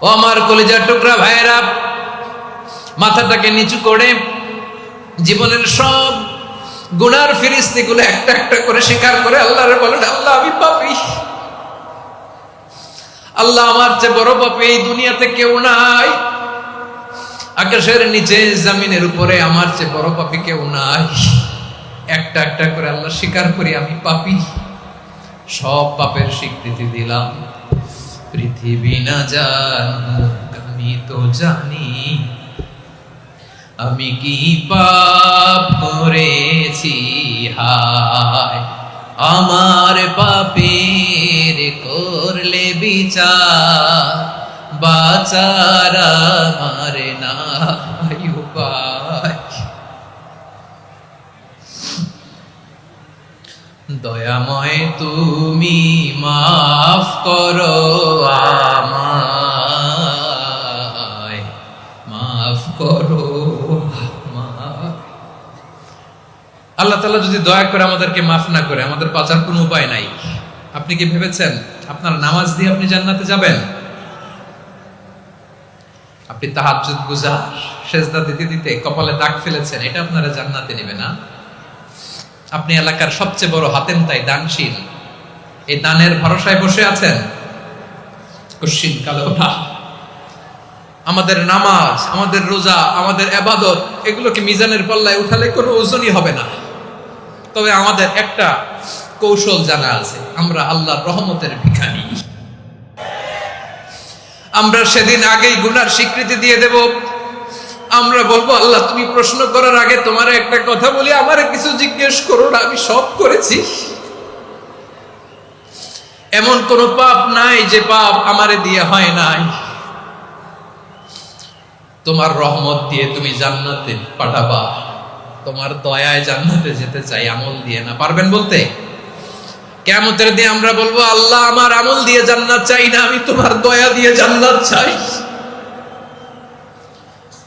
ও আমার কলিজার টুকরা ভাইয়েরা, মাথাটাকে নিচু করে জীবনের সব গুনার ফিরিস্তিগুলো একটা একটা করে স্বীকার করে আল্লাহরে বলেন, আল্লাহ আমি পাপী, আল্লাহ আমার চেয়ে বড় পাপী এই দুনিয়াতে কেউ নাই, আকাশের নিচে জমিনের উপরে আমার চেয়ে বড় পাপী কেউ নাই। একটা একটা করে আল্লাহ স্বীকার করি আমি পাপী, সব পাপের স্বীকৃতি দিলাম। পৃথিবী না জানুক আমি তো জানি, আমি কি পাপ করেছি, হায় আমার পাপের করলে বিচার, বাঁচার আমার নাই উপায়। দয়াময় তুমি মাফ করো আমায়, মাফ করো আমায়। আল্লাহ তাআলা যদি দয়া করে আমাদেরকে মাফ না করে, আমাদের বাঁচার কোনো উপায় নাই। আপনি কি ভেবেছেন আপনার নামাজ দিয়ে আপনি জান্নাতে যাবেন? আপনি তাহাজ্জুদ গুজার, সেজদা দিতে দিতে কপালে দাগ ফেলেছেন, এটা আপনারা জান্নাতে নেবে না। আপনি এলাকার সবচেয়ে বড় হাতেম তাই দানশীল, এই দানের ভরসায় বসে আছেন, কশিন কালো না। আমাদের নামাজ, আমাদের রোজা, আমাদের ইবাদত, এগুলোকে মিজানের পাল্লায় উঠালে কোনো ওজনই হবে না। তবে আমাদের একটা কৌশল জানা আছে, আমরা আল্লাহর রহমতের ভিখারি। আমরা সেদিন আগেই গুনার স্বীকৃতি দিয়ে দেব। আমরা বলবো, আল্লাহ তুমি প্রশ্ন করার আগে তোমার একটা কথা বলি, আমারে কিছু জিজ্ঞেস করো না, আমি সব করেছি। এমন কোন পাপ নাই যে পাপ আমারে দিয়ে হয় নাই। তোমার রহমত দিয়ে তুমি জান্নাতে পাঠাবা, তোমার দয়ায় জান্নাতে যেতে চাই, আমল দিয়ে না। পারবেন বলতে? কিয়ামতের দিন আমরা বলবো, আল্লাহ আমার আমল দিয়ে জান্নাত চাই না, আমি তোমার দয়া দিয়ে জান্নাত চাই।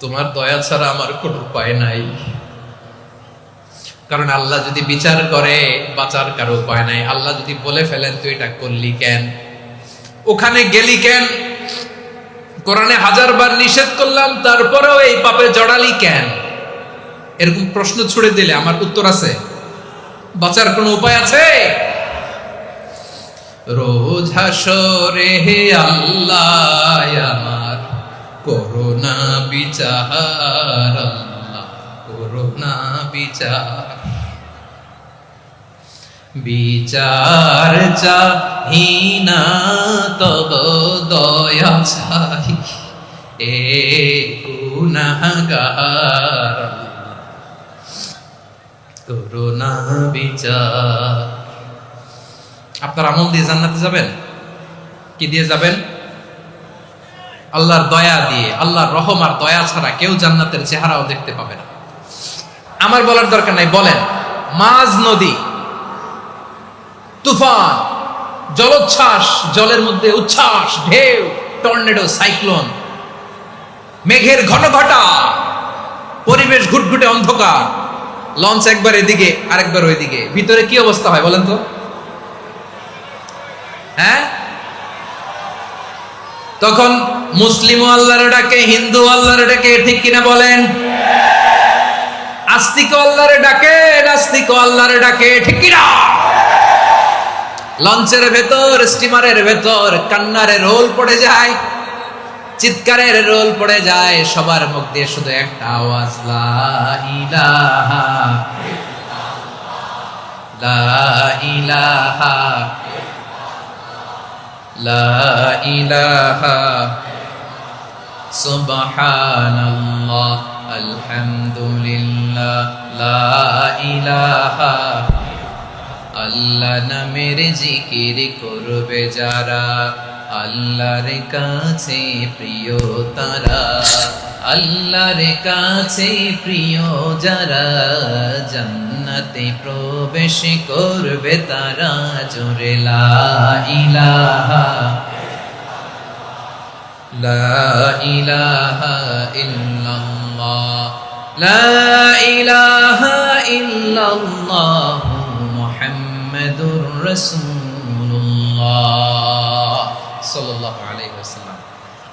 তোমার দয়া ছাড়া আমার কোনো উপায় নাই। কারণ আল্লাহ যদি বিচার করে, বাঁচার কারো উপায় নাই। আল্লাহ যদি বলে ফেলেন তুই এটা করলি কেন, ওখানে গেলি কেন, কোরআনে 1000 বার নিষেধ করলাম তারপরেও এই পাপে জড়ালি কেন, এরকম প্রশ্ন ছুড়ে দিলে আমার উত্তর আছে? বাঁচার কোনো উপায় আছে? রোজ হাসরে হে আল্লাহ আমার করোনা বিচার, আল্লাহ করোনা বিচার, বিচার চাহি না তব দয়া চাই, এ গুনাহগার করোনা বিচার। আপনার আমল দিয়ে জান্নাতে যাবেন? কি দিয়ে যাবেন? আল্লাহর দয়া দিয়ে। আল্লাহর রহম আর দয়া ছাড়া কেউ জান্নাতের চেহারাও দেখতে পাবে না। আমার বলার দরকার নাই, বলেন। মাঝ নদী, তুফান, জলোচ্ছ্বাস, জলের মধ্যে উচ্ছ্বাস, ঢেউ, টর্নেডো, সাইক্লোন, মেঘের ঘনঘটা, পরিবেশ ঘুটঘুটে অন্ধকার, লঞ্চ একবার এদিকে আরেকবার ওইদিকে, ভিতরে কি অবস্থা হয় বলেন তো? হ্যাঁ, তখন মুসলিম আল্লাহর ডাকে, হিন্দু আল্লাহর ডাকে, ঠিক কিনা বলেন? আস্তিক আল্লাহর ডাকে, নাস্তিক আল্লাহর ডাকে, ঠিক কিনা? লঞ্চের ভেতর, স্টিমারের ভেতর কান্নারে রোল পড়ে যায়, চিৎকারের রোল পড়ে যায়, সবার মুখ দিয়ে শুধু একটা আওয়াজ, লা ইলাহা লা ইলাহা লা ইলাহা সুবহানাল্লাহ আলহামদুলিল্লাহ লা ইলাহা। আল্লাহ নামের জিকির করবে যারা, আল্লাহর কাছে প্রিয় তারা, আল্লাহর কাছে প্রিয় যারা, জান্নাতে প্রবেশ করবে তারা, জোরে লা ইলাহা লা ইলাহা ইল্লাল্লাহ লা ইলাহা ইল্লাল্লাহ মুহাম্মাদুর রাসূলুল্লাহ সাল্লাল্লাহু আলাইহি ওয়াসাল্লাম।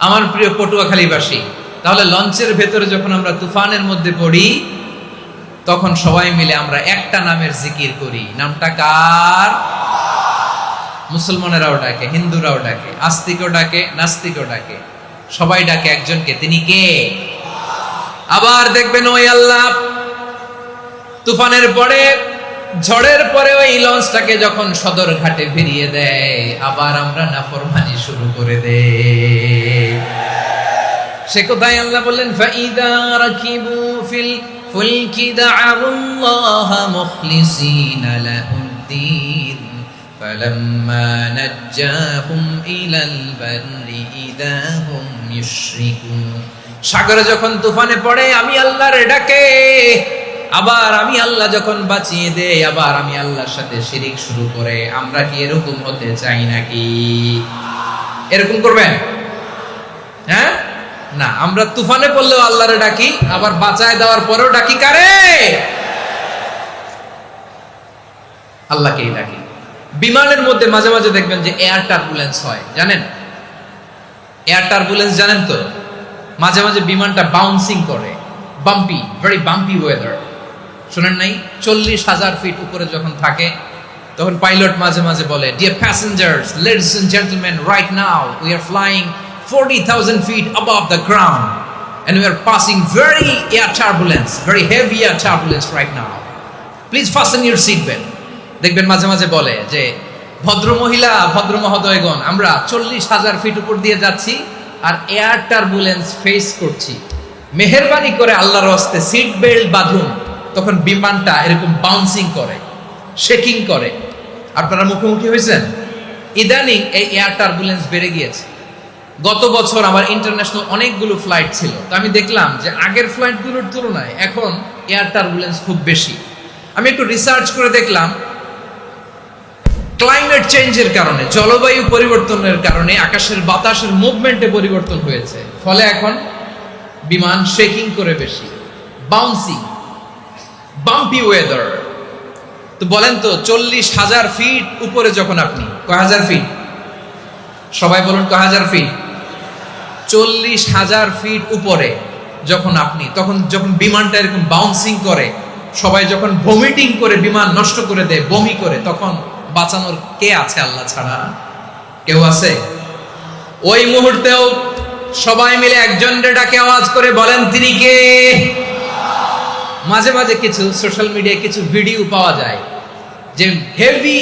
আমার প্রিয় পটুয়াখালীবাসী, তাহলে লঞ্চের ভেতরে যখন আমরা তুফানের মধ্যে পড়ি, তখন সবাই মিলে আমরা একটা নামের জিকির করি। নামটা কার? মুসলমানেরাও ডাকে, হিন্দুরাও ডাকে, আস্তিকও ডাকে, নাস্তিকও ডাকে, সবাই ডাকে একজনকে। তিনি কে? আবার দেখবেন ওই আল্লাহ তুফানের পরে, ঝড়ের পরে ওই লঞ্চটাকে যখন সদর ঘাটে ফিরিয়ে দেয়, আবার আমরা নাফরমানি শুরু করে দেই। সে কোথায়? আল্লাহ বললেন, ফাইদা রাকিবু ফিল ফুলকি দা'আল্লাহ মুখলিসিনা লাহুদ্দিন ফালাম্মা নাজ্জাহুম ইলাল বাররি ইযা হুম ইউশরিকুন। সাগরে যখন তুফানে পড়ে আমি আল্লাহর ডাকে, আবার আমি আল্লাহ যখন বাঁচিয়ে দেই, আবার আমি আল্লাহর সাথে শিরিক শুরু করে। আমরা কি এরকম হতে চাই নাকি? এরকম করবেন? হ্যাঁ না, আমরা তুফানে পড়লেও আল্লাহরে ডাকি, আবার বাঁচায় দেওয়ার পরেও ডাকি কারে? আল্লাহকেই ডাকি। বিমানের মধ্যে মাঝে মাঝে দেখবেন যে এয়ার টার্বুলেন্স হয়, জানেন? এয়ার টার্বুলেন্স জানেন তো? মাঝে মাঝে বিমানটা বাউন্সিং করে, বাম্পি, ভেরি বাম্পি ওয়েদার। শুনেন নাই? 40,000 ফিট উপরে যখন থাকে, তখন পাইলট মাঝে মাঝে বলে, dear passengers, ladies and gentleman, right now we are flying 40,000 feet above the ground and we are passing very air turbulence, very heavy air turbulence right now. Please fasten your seat belt. দেখবেন মাঝে মাঝে বলে যে, ভদ্র মহিলা, ভদ্র মহোদয়গণ, আমরা 40,000 ফিট উপর দিয়ে যাচ্ছি আর এয়ার টার্বুলেন্স ফেস করছি, মেহেরবানি করে আল্লাহর হস্তে সিট বেল্ট বাঁধুন। তখন বিমানটা এরকম বাউন্সিং করে, শেকিং করে। আপনারা মুখোমুখি হয়েছেন? ইদানিং এই এয়ার টার্বুলেন্স বেড়ে গিয়েছে। গত বছর আমার ইন্টারন্যাশনাল অনেকগুলো ফ্লাইট ছিল, তো আমি দেখলাম যে আগের ফ্লাইটগুলোর তুলনায় এখন এয়ার টার্বুলেন্স খুব বেশি। আমি একটু রিসার্চ করে দেখলাম, ক্লাইমেট চেঞ্জের কারণে, জলবায়ু পরিবর্তনের কারণে আকাশের বাতাসের মুভমেন্টে পরিবর্তন হয়েছে, ফলে এখন বিমান শেকিং করে বেশি, বাউন্সিং, বাম্পি ওয়েদার। তো বলেন তো, 40,000 ফিট উপরে যখন আপনি, কয় হাজার ফিট? সবাই বলুন, কয় হাজার ফিট? 40,000 ফিট উপরে যখন আপনি, তখন যখন বিমানটা এরকম বাউন্সিং করে, সবাই যখন ভমিটিং করে বিমান নষ্ট করে দেয়, বমি করে, তখন বাঁচানোর কে আছে আল্লাহ ছাড়া? কেউ আছে? ওই মুহূর্তেও সবাই মিলে একজনের ডাকে আওয়াজ করে বলেন, তিনি কে? মাঝে মাঝে কিছু সোশ্যাল মিডিয়ায় কিছু ভিডিও পাওয়া যায় যে হেভি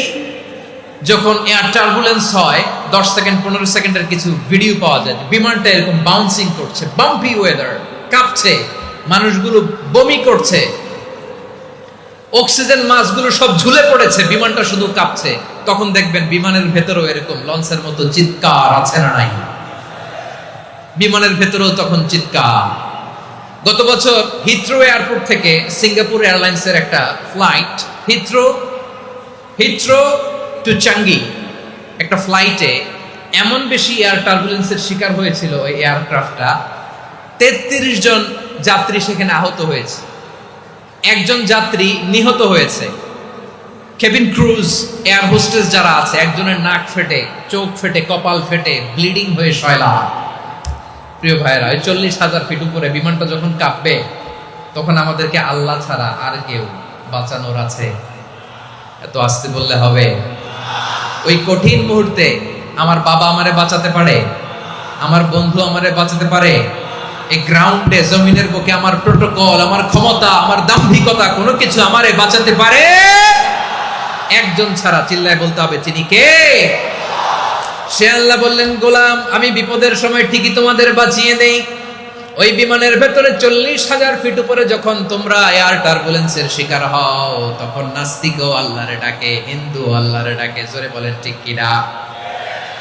যখন এয়ার টার্বুলেন্স হয়, 10 সেকেন্ড 15 সেকেন্ডের কিছু ভিডিও পাওয়া যায়, বিমানটা এরকম বাউন্সিং করছে, বাম্পি ওয়েদার, কাঁপছে, মানুষগুলো বমি করছে, অক্সিজেন মাস্কগুলো সব ঝুলে পড়েছে, বিমানটা শুধু কাঁপছে। তখন দেখবেন বিমানের ভেতরেও এরকম লঞ্চের মতো চিৎকার আছে না নাই? বিমানের ভেতরেও তখন চিৎকার। গত বছর হিথ্রো এয়ারপোর্ট থেকে সিঙ্গাপুর এয়ারলাইন্সের একটা ফ্লাইট, হিথ্রো টু চাঙ্গি, একটা ফ্লাইটে এমন বেশি এয়ার টার্বুলেন্সের শিকার হয়েছিল ওই এয়ারক্রাফটটা, 33 জন যাত্রী সেখানে আহত হয়েছে, একজন যাত্রী নিহত হয়েছে। কেবিন ক্রুজ, এয়ার হোস্টেস যারা আছে, একজনের নাক ফেটে, চোখ ফেটে, কপাল ফেটে, ব্লিডিং হয়ে শয়লা। প্রিয় ভাইরা, ওই 40,000 ফিট উপরে বিমানটা যখন কাঁপবে, তখন আমাদেরকে আল্লাহ ছাড়া আর কেউ বাঁচানোর আছে? এত আস্তে বললে হবে? ওই কঠিন মুহূর্তে আমার বাবা আমারে বাঁচাতে পারে, আমার বন্ধু আমারে বাঁচাতে পারে। এই গ্রাউন্ডে, জমিনের বুকে আমার প্রোটোকল, আমার ক্ষমতা, আমার দাম্ভিকতা কোনো কিছু আমারে বাঁচাতে পারে? একজন ছাড়া, চিল্লায় বলতে হবে, তিনি কে? সে আল্লাহ বললেন, গোলাম, আমি বিপদের সময় ঠিকই তোমাদের বাঁচিয়ে দেই। ওই বিমানের ভেতরে 40,000 ফিট উপরে যখন তোমরা এয়ার টার্বুলেন্সের শিকার হও, তখন নাস্তিকও আল্লাহরে ডাকে, হিন্দু আল্লাহরে ডাকে। জোরে বলেন ঠিক কিনা?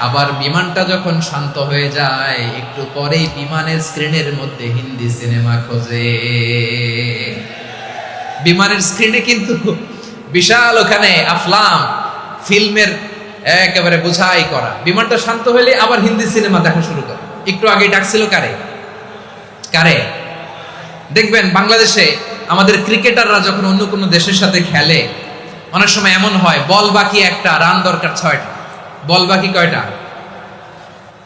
আবার বিমানটা যখন শান্ত হয়ে যায়, একটু পরেই বিমানের স্ক্রিনের মধ্যে হিন্দি সিনেমা খোঁজে। বিমানের স্ক্রিনে কিন্তু বিশাল ওখানে আফলাম, ফিল্মের একেবারে বোঝাই করা। বিমানটা শান্ত হলে আবার হিন্দি সিনেমা দেখা শুরু করে। একটু আগে ডাকছিল কারে? দেখবেন বাংলাদেশে আমাদের ক্রিকেটাররা যখন অন্য কোনো দেশের সাথে খেলে, অনেক সময় এমন হয়, বল বাকি একটা, রান দরকার 6টা। বল বাকি কয়টা?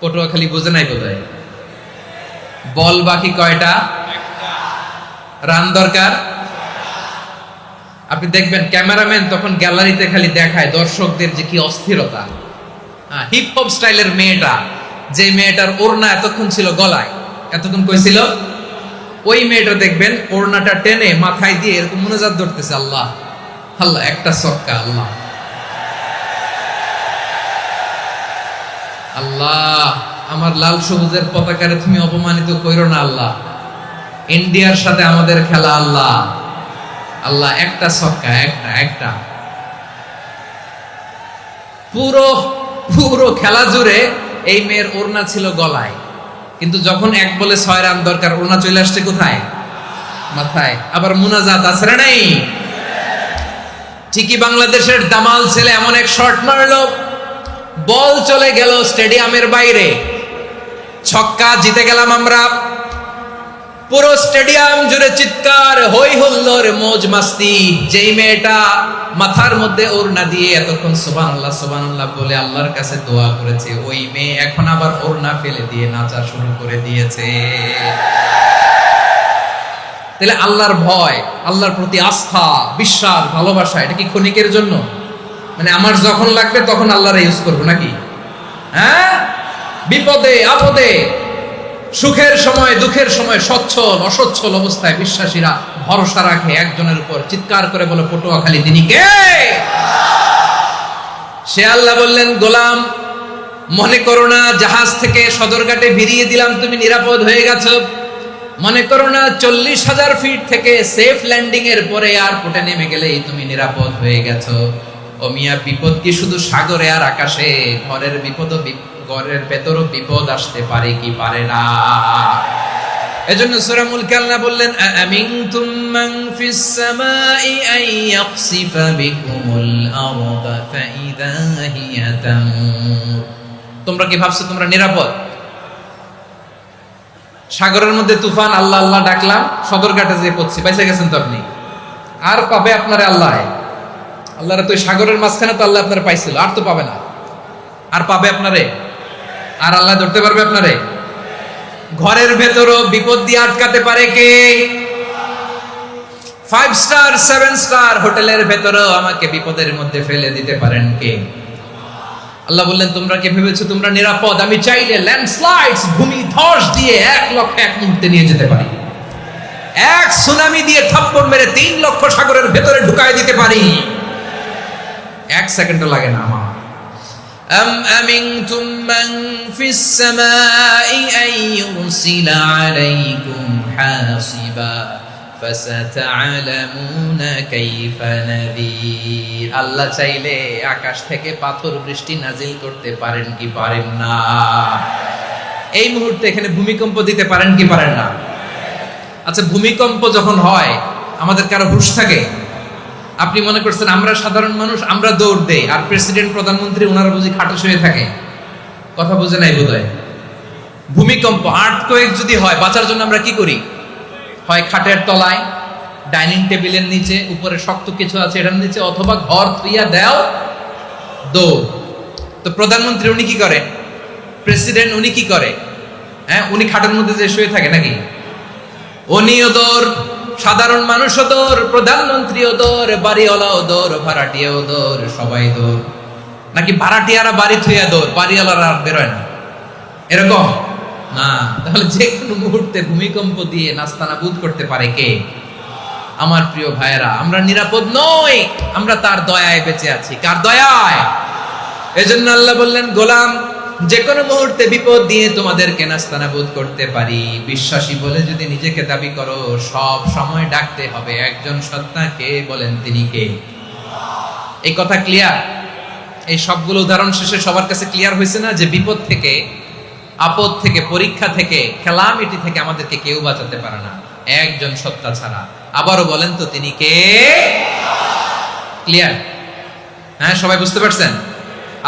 পটুয়াখালী বোঝে নাই বোধহয়। বল বাকি কয়টা? রান দরকার। আপনি দেখবেন ক্যামেরাম্যান তখন গ্যালারিতে খালি দেখায় দর্শকদের যে কি অস্থিরতা। হিপ হপ স্টাইলের মেয়েটা, যে মেয়েটার ওড়না এতক্ষণ ছিল গলায়, এতক্ষণ কই ছিল, ওই মেয়েটা দেখবেন ওড়নাটা টেনে মাথায় দিয়ে এরকম মুনাজাত ধরতেছে, আল্লাহ আল্লাহ, একটা সক্কা, আল্লাহ আল্লাহ, আমার লাল সবুজের পতাকারে তুমি অপমানিত কইরো না আল্লাহ, ইন্ডিয়ার সাথে আমাদের খেলা আল্লাহ আল্লাহ, একটা সক্কা, একটা একটা। পুরো পুরো খেলা জুড়ে এই মেয়ের ওড়না ছিল গলায়, কিন্তু যখন এক বলে 6 রান দরকার, ওড়না চলে আসছে কোথায়? মাথায়। আবার মুনাজাত আছে না নাই? ঠিকই বাংলাদেশের দামাল ছেলে এমন এক শট মারলো, বল চলে গেল স্টেডিয়ামের বাইরে, ছক্কা, জিতে গেলাম আমরা। পুরো স্টেডিয়াম জুড়ে চিৎকার, হই হুল্লোড়, মৌজ মাস্তি। যেই মেয়েটা মাথার মধ্যে ওড়না দিয়ে এতক্ষণ সুবহানাল্লাহ সুবহানাল্লাহ বলে আল্লাহর কাছে দোয়া করেছে, ওই মেয়ে এখন আবার ওড়না ফেলে দিয়ে নাচা শুরু করে দিয়েছে। তাহলে আল্লাহর ভয়, আল্লাহর প্রতি আস্থা, বিশ্বাস, ভালোবাসা, এটা কি ক্ষণিকের জন্য? মানে আমার যখন লাগবে তখন আল্লাহর ইউজ করবো নাকি? হ্যাঁ, বিপদে আপদে, সুখের সময় দুঃখের সময়, সচ্ছল অসচ্ছল অবস্থায় বিশ্বাসীরা ভরসা রাখে একজনের উপর, চিৎকার করে বলে পটুয়াখালী তিনি কে? সে আল্লাহ বললেন, গোলাম মনে করো না জাহাজ থেকে সদরঘাটে ভিড়িয়ে দিলাম তুমি নিরাপদ হয়ে গেছো, মনে করো না 40,000 ফিট থেকে সেফ ল্যান্ডিং এর পরে এয়ারপোর্টে নেমে গেলেই তুমি নিরাপদ হয়ে গেছো। ও মিয়া, বিপদ কি শুধু সাগরে আর আকাশে? ঘরের বিপদ, ঘরের ভেতরও বিপদ আসতে পারে কি পারে না? এজন্য সূরা মুলক আল্লাহ বললেন, আমিনতুম মান ফিস সামাই আন ইয়াখসিফা বিকুমুল আরদা ফাইদা হিয়া তামুর। তোমরা কি ভাবছো তোমরা নিরাপদ? সাগরের মধ্যে তুফান, আল্লাহ আল্লাহ ডাকলাম, সদরঘাটে যে পড়ছি, বাইসে গেছেন তো আপনি। আর পাবে আপনারে আল্লাহ? আল্লাহরে তো সাগরের মাঝখানে তো আল্লাহ আপনারে পাইছিল, আর তো পাবে না। আর পাবে আপনারে? আর আল্লাহ ধরতে পারবে আপনারে? ঘরের ভেতরও বিপদ দিয়ে আটকাতে পারে কে? 5 স্টার 7 স্টার হোটেলের ভেতরেও আমাকে বিপদের মধ্যে ফেলে দিতে পারেন কে? আল্লাহ বললেন, তোমরা কি ভেবেছো তোমরা নিরাপদ? আমি চাইলে ল্যান্ডস্লাইডস, ভূমি ধস দিয়ে 1 লক্ষ এক মুহূর্তে নিয়ে যেতে পারি। এক সুনামি দিয়ে থাপ্পড় মেরে 3 লক্ষ সাগরের ভেতরে ঢুকায় দিতে পারি। 1 সেকেন্ডও লাগে না আমার। أم أمنتم من في السماء أن يرسل عليكم حاصبا فستعلمون كيف نذير। আল্লাহ চাইলে আকাশ থেকে পাথর বৃষ্টি নাজিল করতে পারেন কি পারেন না? এই মুহূর্তে এখানে ভূমিকম্প দিতে পারেন কি পারেন না? আচ্ছা, ভূমিকম্প যখন হয় আমাদের কারো হুঁশ থাকে? আপনি মনে করছেন আমরা সাধারণ মানুষ, আমরা দৌড় দেই, আর প্রেসিডেন্ট প্রধানমন্ত্রী ওনারা বুঝি খাটো শুয়ে থাকে? কথা বুঝে নাই বোধহয়। ভূমিকম্প, আর্থকোয়েক যদি হয়, বাঁচার জন্য আমরা কি করি? হয় খাটের তলায়, ডাইনিং টেবিলের নিচে, উপরে শক্ত কিছু আছে এটার নিচে, অথবা ঘর থুইয়া দেও দৌড়। তো প্রধানমন্ত্রী উনি কি করে? প্রেসিডেন্ট উনি কি করে? হ্যাঁ, উনি খাটের মধ্যে যে শুয়ে থাকে নাকি? উনিও দৌড়, সাধারণ মানুষও দৌড়, প্রধানমন্ত্রীও দৌড়, বাড়িওয়ালাও দৌড়, ভাড়াটিয়াও দৌড়, সবাই দৌড়। নাকি ভাড়াটিয়ারা বাড়ি থুইয়া দৌড়, বাড়িওয়ালারা আর বেরোয় না? এরকম না। তাহলে যে কোনো মুহূর্তে ভূমিকম্প দিয়ে নাস্তানাবুদ করতে পারে কে? আমার প্রিয় ভাইয়েরা, আমরা নিরাপদ নই, আমরা তার দয়ায় বেঁচে আছি। কার দয়ায়? এজন্য আল্লাহ বললেন, গোলাম যে কোনো মুহূর্তে বিপদ দিয়ে তোমাদেরকে নাস্তানাবুদ করতে পারি। বিশ্বাসী বলে যদি নিজেকে দাবি করো, সব সময় ডাকতে হবে একজন সত্তাকে। বলেন তিনি কে? এই কথা ক্লিয়ার? এই সবগুলো উদাহরণ শেষে সবার কাছে ক্লিয়ার হয়েছে না যে বিপদ থেকে, আপদ থেকে, পরীক্ষা থেকে, ক্যালামিটি থেকে আমাদেরকে কেউ বাঁচাতে পারে না একজন সত্তা ছাড়া। আবারও বলেন তো তিনি কে? ক্লিয়ার? হ্যাঁ, সবাই বুঝতে পারছেন?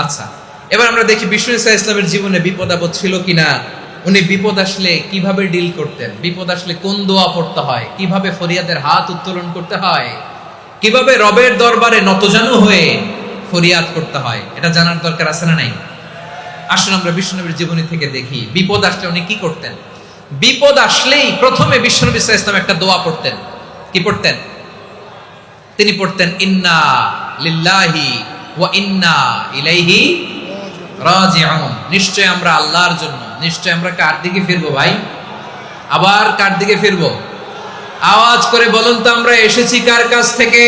আচ্ছা, এবার আমরা দেখি বিষ্ণু ইসা ইসলামের জীবনে বিপদ আপদ ছিল কিনা। উনি বিপদ আসলে কিভাবে ডিল করতেন, বিপদ আসলে কোন দোয়া পড়তে হয়, কিভাবে ফরিয়াদের হাত উত্তোলন করতে হয়, কিভাবে রবের দরবারে নতজানু হয়ে ফরিয়াদ করতে হয়, এটা জানার দরকার আছে না নাই? আসুন আমরা বিষ্ণু নবীর জীবনী থেকে দেখি বিপদ আসলে উনি কি করতেন। বিপদ আসলেই প্রথমে বিশ্বনবী সাল্লাল্লাহু আলাইহি ওয়াসাল্লাম একটা দোয়া পড়তেন। কি পড়তেন? তিনি পড়তেন ইন্না লিল্লাহি ওয়া ইন্না ইলাইহি রাজিউন। নিশ্চয় আমরা আল্লাহর জন্য, নিশ্চয় আমরা কার দিকে ফিরবো ভাই? আবার কার দিকে ফিরবো? আওয়াজ করে বলুন তো, আমরা এসেছি কার কাছ থেকে,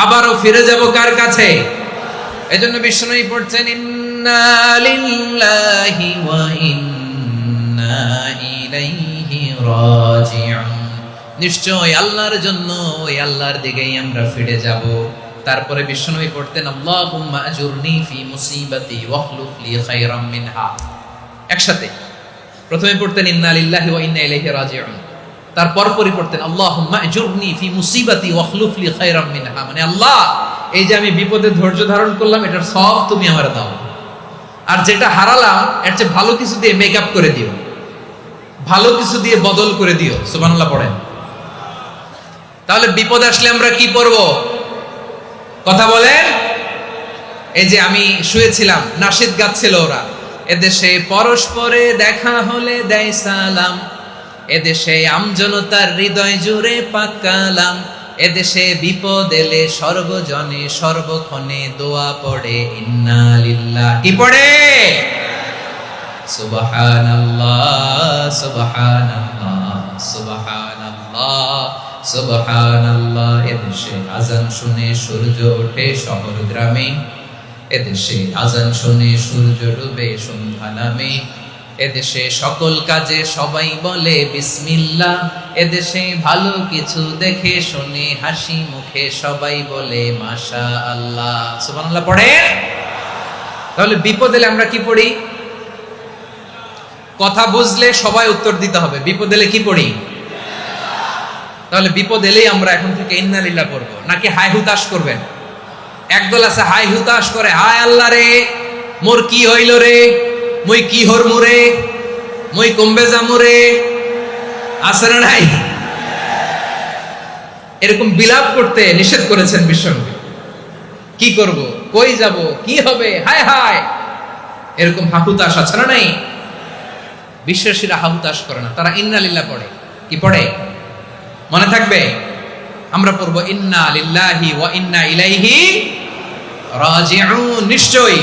আবারও ফিরে যাব কার কাছে? এজন্য বিষ্ণুই পড়ছেন ইন্না লিল্লাহি ওয়া ইন্না ইলাইহি রাজিউন। নিশ্চয় আল্লাহর জন্য, ওই আল্লাহর দিকেই আমরা ফিরে যাব। তারপরে বিষ্ণুই পড়তেন আল্লাহুম্মা আজুরনি ফি মুসিবাতি ওয়াখলুফ লি খায়রাম মিনহা। একসাথে প্রথমে পড়তেন ইন্না লিল্লাহি ওয়া ইন্না ইলাইহি রাজিউন, তারপর পরে পড়তেন আল্লাহুম্মা আজুরনি ফি মুসিবাতি ওয়াখলুফ লি খায়রাম মিনহা। মানে আল্লাহ, এই যে আমি বিপদে ধৈর্য ধারণ করলাম, এটার সব তুমি আমারে দাও, আর যেটা হারালাম এর চেয়ে ভালো কিছু দিয়ে মেকআপ করে দিও, ভালো কিছু দিয়ে বদল করে দিও। সুবহানাল্লাহ পড়েন। তাহলে বিপদ আসলে আমরা কি করব? কথা বলেন। এই যে আমি শুয়েছিলাম, নাশিদ গাচ্ছিল ওরা, এদেশে পরস্পরে দেখা হলে দেয় সালাম, এদেশে আমজনতার হৃদয় জুড়ে পাক কালাম, এদেশে বিপদ এলে সর্বজনে সর্বক্ষণে দোয়া পড়ে ইন্না লিল্লাহ। কি পড়ে? সুবহানাল্লাহ সুবহানাল্লাহ সুবহানাল্লাহ সুবহানাল্লাহ। এদেশে আজান শুনে সূর্য ওঠে শহর গ্রামে, এদেশে আজান শুনে সূর্য ডুবে সন্ধ্যা নামে, এদেশে সকল কাজে সবাই বলে বিসমিল্লাহ, এদেশে ভালো কিছু দেখে শুনে হাসি মুখে সবাই বলে মাশাআল্লাহ। সুবহানাল্লাহ পড়ে। তাহলে বিপদ এলে আমরা কি পড়ি? কথা বুঝলে সবাই উত্তর দিতে হবে। বিপদ এলে কি পড়ি? তাহলে বিপদ এলেই আমরা এখন থেকে ইন্না লিল্লাহ পড়বো, নাকি হাই হুতাশ করবেন? একদল আছে হাই হুতাশ করে, হায় আল্লাহ রে মোর কি হইল রে, মই কি হরমু রে, মই কমবে যামু রে, আছে না নাই? এরকম বিলাপ করতে নিষেধ করেছেন বিশ্বনবী। কি করব, কই যাব, কি হবে, হায় হায়, এরকম হাহুতাশ আছে না নাই? বিশ্বাসীরা হাহুতাশ করে না, তারা ইন্না লিল্লাহ পড়ে। কি পড়ে? মনে থাকবে? আমরা পড়ব ইন্না লিল্লাহি ওয়া ইন্না ইলাইহি রাজিউন। নিশ্চয়ই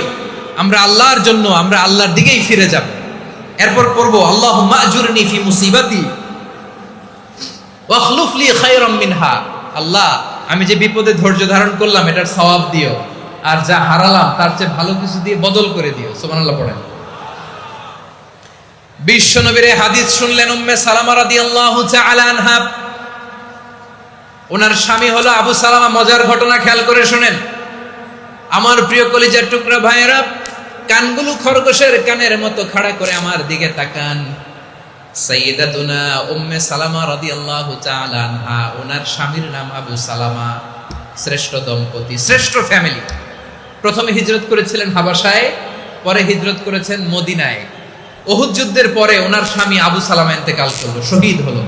আমরা আল্লাহর জন্য, আমরা আল্লাহর দিকেই ফিরে যাব। এরপর পড়ব আল্লাহুম্মা আজুরনি ফি মুসিবাতি ওয়াখলুফ লি খায়রাম মিনহা। আল্লাহ, আমি যে বিপদে ধৈর্য ধারণ করলাম এটার সওয়াব দিও, আর যা হারালাম তার চেয়ে ভালো কিছু দিয়ে বদল করে দিও। সুবহানাল্লাহ পড়েন। বিশ্বনবীর হাদিস শুনলেন উম্মে সালামা রাদিয়াল্লাহু তাআলা আনহা। ওনার স্বামী হলো আবু সালামা। মজার ঘটনা খেয়াল করে শুনেন আমার প্রিয় কলিজার টুকরা ভাইয়েরা। কানগুলো খরগোশের কানের মতো খাড়া করে আমার দিকে তাকান। সাইয়্যিদাতুনা উম্মে সালামা রাদিয়াল্লাহু তাআলা আনহা, ওনার স্বামীর নাম আবু সালামা। শ্রেষ্ঠ দম্পতি, শ্রেষ্ঠ ফ্যামিলি। প্রথমে হিজরত করেছিলেন হাবাসায়, পরে হিজরত করেছেন মদিনায়। উহুদ যুদ্ধের পরে ওনার স্বামী আবু সালামা ইন্তেকাল করলো, শহীদ হলো।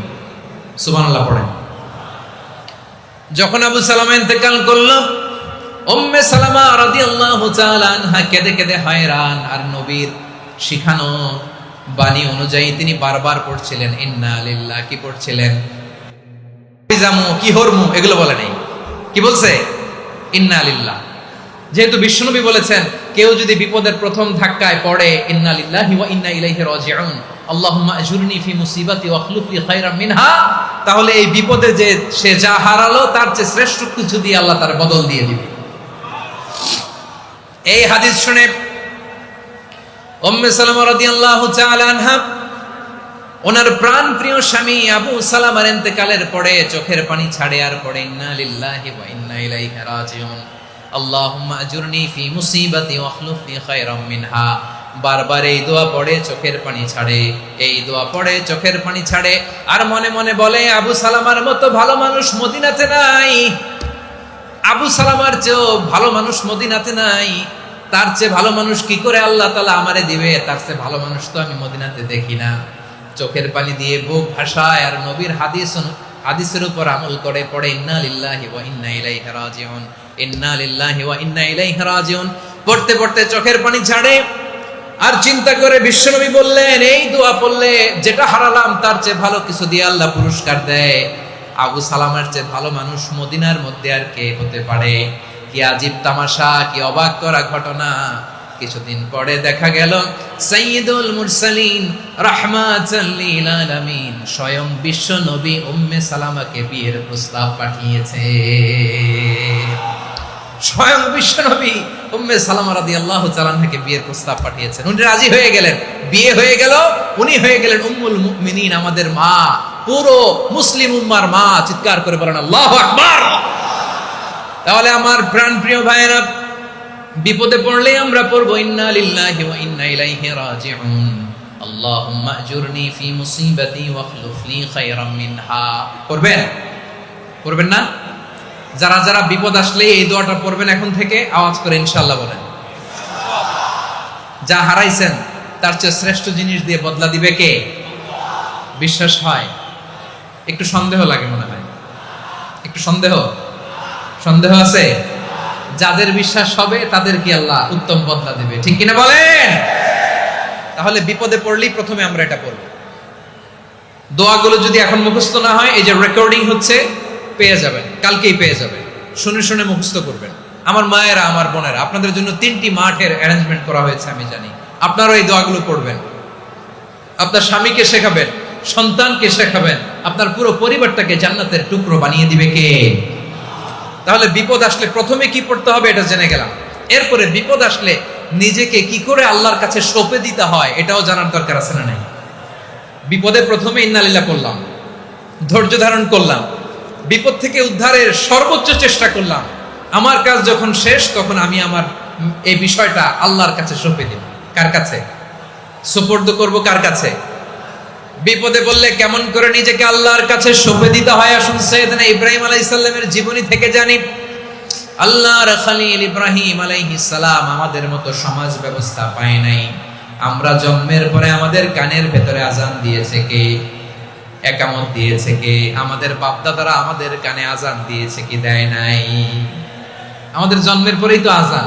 সুবহানাল্লাহ পড়েন। যখন আবু সালামা ইন্তেকাল করলো, উম্মে সালামা রাদিয়াল্লাহু তাআলা আনহা কেঁদে কেঁদে হয়রান। আর নবীর শিখানো বাণী অনুযায়ী তিনি বারবার পড়ছিলেন ইন্না লিল্লাহ। কি পড়ছিলেন? জামু কি হরমু এগুলো বলে নাই। কি বলছে? ইন্না লিল্লাহ। যেহেতু বিশ্বনবী বলেছেন কেউ যদি বিপদের প্রথম ধাক্কায় পড়ে ইন্না লিল্লাহি ওয়া ইন্না ইলাইহি রাজিউন, আল্লাহুম্মা আজুরনি ফি মুসিবাতি ওয়াখলুফ লি খায়রাম মিনহা, তাহলে এই বিপদে যে সে যা হারালো তার চেয়ে শ্রেষ্ঠ কিছু দিয়ে আল্লাহ তার বদল দিয়ে দিবে। এই হাদিস শুনে উম্মে সালামা রাদিয়াল্লাহু তাআলা আনহা ওনার প্রাণ প্রিয় স্বামী আবু সালামার ইন্তেকালের পরে চোখের পানি ছাড়ে আর পড়ে ইন্না লিল্লাহি ওয়া ইন্না ইলাইহি রাজিউন, আল্লাহুম্মা আজুরনি ফি মুসিবাতি ওয়াখলুফ লি খায়রাম মিনহা। বারবার এই দোয়া পড়ে চোখের পানি ছাড়ে, এই দোয়া পড়ে চোখের পানি ছাড়ে, আর মনে মনে বলে আবু সালামার মতো ভালো মানুষ মদিনাতে নাই, আবু সালামার চেয়েও ভালো মানুষ মদিনাতে নাই, তার চেয়ে ভালো মানুষ কি করে আল্লাহ তাআলা আমারে দিবে, তার চেয়ে ভালো মানুষ তো আমি মদিনাতে দেখি না। চোখের পানি দিয়ে বুক ভাসায় আর নবীর হাদিসের উপর আমল করে পড়ে ইন্না লিল্লাহি ওয়া ইন্না ইলাইহি রাজিউন, ইন্না লিল্লাহি ওয়া ইন্না ইলাইহি রাজিউন। পড়তে পড়তে চোখের পানি ছাড়ে। আর চিন্তা করে বিশ্বনবী বললেন, এই দোয়া পড়লে যেটা হারালাম তার চেয়ে ভালো কিছু দিয়ে আল্লাহ পুরস্কার দেয়। আবু সালামের চেয়ে ভালো মানুষ মদিনার মধ্যে আর কে হতে পারে? কি আজীব তামাশা, কি অবাক করা ঘটনা। কিছুদিন পরে দেখা গেল সাইয়্যিদুল মুরসালিন রাহমাতাল লিল আলামিন স্বয়ং বিশ্ব নবী উম্মে সালামাকে বিয়ের প্রস্তাব পাঠিয়েছে। স্বয়ং বিশ্ব নবী উম্মে সালামা রাদিয়াল্লাহু তাআলা থেকে বিয়ের প্রস্তাব পাঠিয়েছেন। উনি রাজি হয়ে গেলেন, বিয়ে হয়ে গেল, উনি হয়ে গেলেন উম্মুল মুমিনিন, আমাদের মা, পুরো মুসলিম উম্মার মা। চিৎকার করে বলেন আল্লাহু আকবার। তাহলে আমার প্রাণপ্রিয় ভাইয়েরা, বিপদে পড়লে আমরা পড়বো ইন্না লিল্লাহি ওয়া ইন্না ইলাইহি রাজিউন, আল্লাহুম্মা আজুরনি ফি মুসিবাতি ওয়াখলুফ লি খায়রাম মিনহা। পড়বেন? পড়বেন না? যারা যারা বিপদ আসলে এই দোয়াটা পড়বেন এখন থেকে আওয়াজ করে ইনশাআল্লাহ বলেন। যা হারাইছেন তার চেয়ে শ্রেষ্ঠ জিনিস দিয়ে বদলা দিবে কে? বিশ্বাস হয়? একটু সন্দেহ লাগে মনে হয়, একটু সন্দেহ আছে? যাদের বিশ্বাস হবে তাদের কি আল্লাহ উত্তম বদলা দেবে, ঠিক কিনা বলেন? তাহলে বিপদে পড়লেই প্রথমে আমরা এটা পড়ব। দোয়াগুলো যদি এখন মুখস্থ না হয়, এই যে রেকর্ডিং হচ্ছে, পেয়ে যাবেন, কালকেই পেয়ে যাবেন। শুনে শুনে মুখস্থ করবেন। আমার মায়েরা, আমার বোনেরা, আপনাদের জন্য 3টি মাঠের অ্যারেঞ্জমেন্ট করা হয়েছে, আমি জানি। আপনারাও এই দোয়াগুলো পড়বেন, আপনার স্বামীকে শেখাবেন, সন্তানকে শেখাবেন, আপনার পুরো পরিবারটাকে জান্নাতের টুকরো বানিয়ে দিবে কে? তাহলে বিপদ আসলে প্রথমে কি পড়তে হবে এটা জেনে গেলাম। এরপরে বিপদ আসলে নিজেকে কি করে আল্লাহর কাছে সঁপে দিতে হয় এটাও জানার দরকার আছে না নাই? বিপদে প্রথমে ইন্নালিল্লাহ করলাম, ধৈর্য ধারণ করলাম, বিপদ থেকে উদ্ধারের সর্বোচ্চ চেষ্টা করলাম। আমার কাজ যখন শেষ, তখন আমি আমার এই বিষয়টা আল্লাহর কাছে সঁপে দিব। কার কাছে সুপর্দ করব? কার কাছে? বিপদে বললে কেমন করে নিজেকে আল্লাহর কাছে সঁপে দিতে হয়, আসুন সাইয়েদনা ইব্রাহিম আলাইহিস সালামের জীবনী থেকে জানি। আল্লাহর খলিল ইব্রাহিম আলাইহিস সালাম আমাদের মতো সমাজ ব্যবস্থা পায় নাই। আমরা জন্মের পরে আমাদের কানের ভেতরে আজান দিয়েছে কে? একামত দিয়েছে কে? আমাদের বাপদাদারা আমাদের কানে আজান দিয়েছে কি? দেয় নাই। আমাদের জন্মের পরেই তো আজান,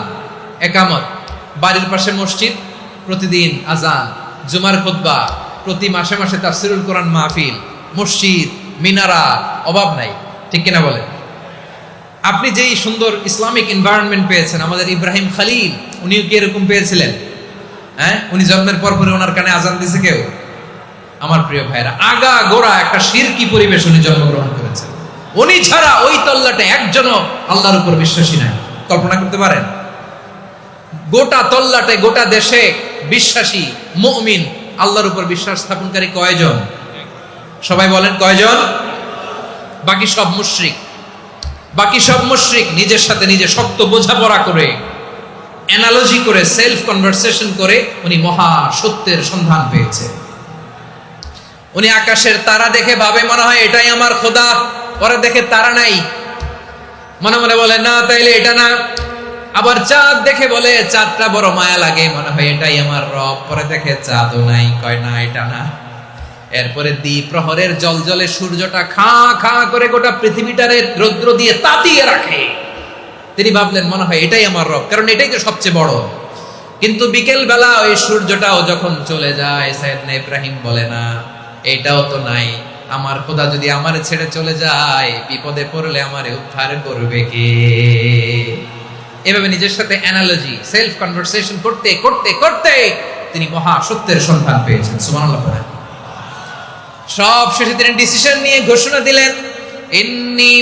একামত, বাড়ির পাশে মসজিদ, প্রতিদিন আজান, জুমার খুতবা, প্রতি মাসে মাসে তাফসিরুল কোরআন মাহফিল, মসজিদ, মিনারা, অভাব নাই, ঠিক কিনা বলেন? আপনি যেই সুন্দর ইসলামিক এনভায়রনমেন্ট পেয়েছেন, আমাদের ইব্রাহিম খলিল উনিও কি এরকম পেয়েছিলেন? হ্যাঁ, উনি জন্মের পর পরে ওনার কানে আজান দিয়েছে কেউ? আমার প্রিয় ভাইরা, আগা গোড়া একটা শিরকি পরিবেশ উনি জন্মগ্রহণ করেছেন। উনি ছাড়া ওই তল্লাটে একজনও আল্লাহর উপর বিশ্বাসী নাই। কল্পনা করতে পারেন? গোটা তল্লাটে, গোটা দেশে বিশ্বাসী মুমিন, আল্লাহর উপর বিশ্বাস স্থাপনকারী কয়জন? সবাই বলেন কয়জন? বাকি সব মুশরিক। বাকি সব মুশরিক নিজের সাথে নিজে শক্ত বোঝাপড়া করে, অ্যানালজি করে, সেলফ কনভারসেশন করে উনি মহা সত্যের সন্ধান পেয়েছে। উনি আকাশের তারা দেখে ভাবে মনে হয় এটাই আমার খোদা, পরে দেখে তারা নাই, মনে মনে বলে না তাইলে এটা না। আবার চাঁদ দেখে বলে চাঁদটা বড় মায়া লাগে, মনে হয় এটাই আমার রব, পরে দেখে চাঁদও নাই, কয় না এটা না। এরপরে দ্বীপ প্রহরের জলজলে সূর্যটা খা খা করে গোটা পৃথিবীটারে রৌদ্র দিয়ে তাতিয়ে রাখে। তিনি ভাবলেন মনে হয় এটাই আমার রব, কারণ এটাই তো সবচেয়ে বড়। কিন্তু বিকেল বেলা ওই সূর্যটাও যখন চলে যায়, সাইয়েদনা ইব্রাহিম বলে না এটাও তো নাই, আমার খোদা যদি আমারে ছেড়ে চলে যায়, বিপদে পড়লে আমারে উদ্ধার করবে কে? এভাবে নিজের সাথে অ্যানালজি, সেলফ কনভারসেশন করতে করতে করতে তিনি মহা সত্যের সন্ধান পেয়েছেন। সুবহানাল্লাহ। সব শেষে তিনি ডিসিশন নিয়ে ঘোষণা দিলেন, ইন্নী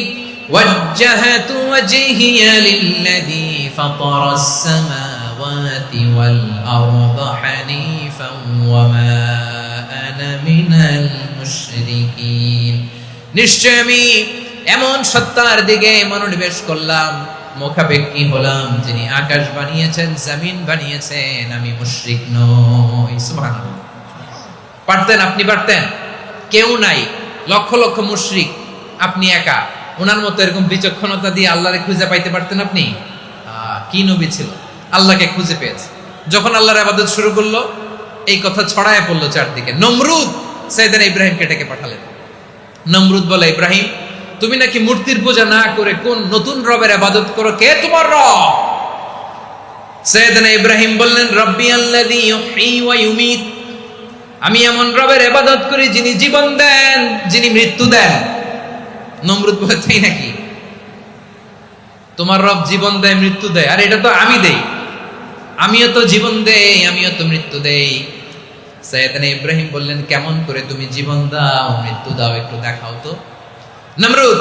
ওয়াজ্জাহাতু ওয়াজহিয়া লিল্লাযী ফাতারাস সামাওয়াতি ওয়াল আরদা হানিফান ওয়া মা আনা মিনাল মুশরিকিন। নিশ্চয় আমি এমন সত্তার দিকে মনোনিবেশ করলাম, মুখাপেক্ষী হলাম, যিনি আকাশ বানিয়েছেন, জমিন বানিয়েছেন, আমি মুশরিক নই। সুবহানাল্লাহ। পারতেন? আপনি পারতেন? কেউ নাই, লক্ষ লক্ষ মুশরিক, আপনি একা। ওনার মতো এরকম বিচক্ষণতা দিয়ে আল্লাহরে খুঁজে পাইতে পারতেন আপনি? কি নবী ছিল, আল্লাহকে খুঁজে পেয়েছে। যখন আল্লাহর ইবাদত শুরু করলো, এই কথা ছড়ায় পড়লো চারদিকে। নমরুদ সাইয়েদনা ইব্রাহিমকে ডেকে পাঠালেন। নমরুদ বলে, ইব্রাহিম তুমি নাকি মূর্তির পূজা না করে কোন নতুন রবের ইবাদত করো, কে তোমার রব? সাইয়েদনা ইব্রাহিম বললেন রব্বি আল্লাযী ইউহয়ী ওয়া ইউমীত, আমি এমন রবের ইবাদত করি যিনি জীবন দেন, যিনি মৃত্যু দেন। নমরুদ বলে তাই নাকি? তোমার রব জীবন দেয় মৃত্যু দেয়, আর এটা তো আমি দেই, আমিও তো জীবন দেই, আমিও তো মৃত্যু দেই। সাইয়েদনা ইব্রাহিম বললেন কেমন করে তুমি জীবন দাও মৃত্যু দাও একটু দেখাও তো। নমরুদ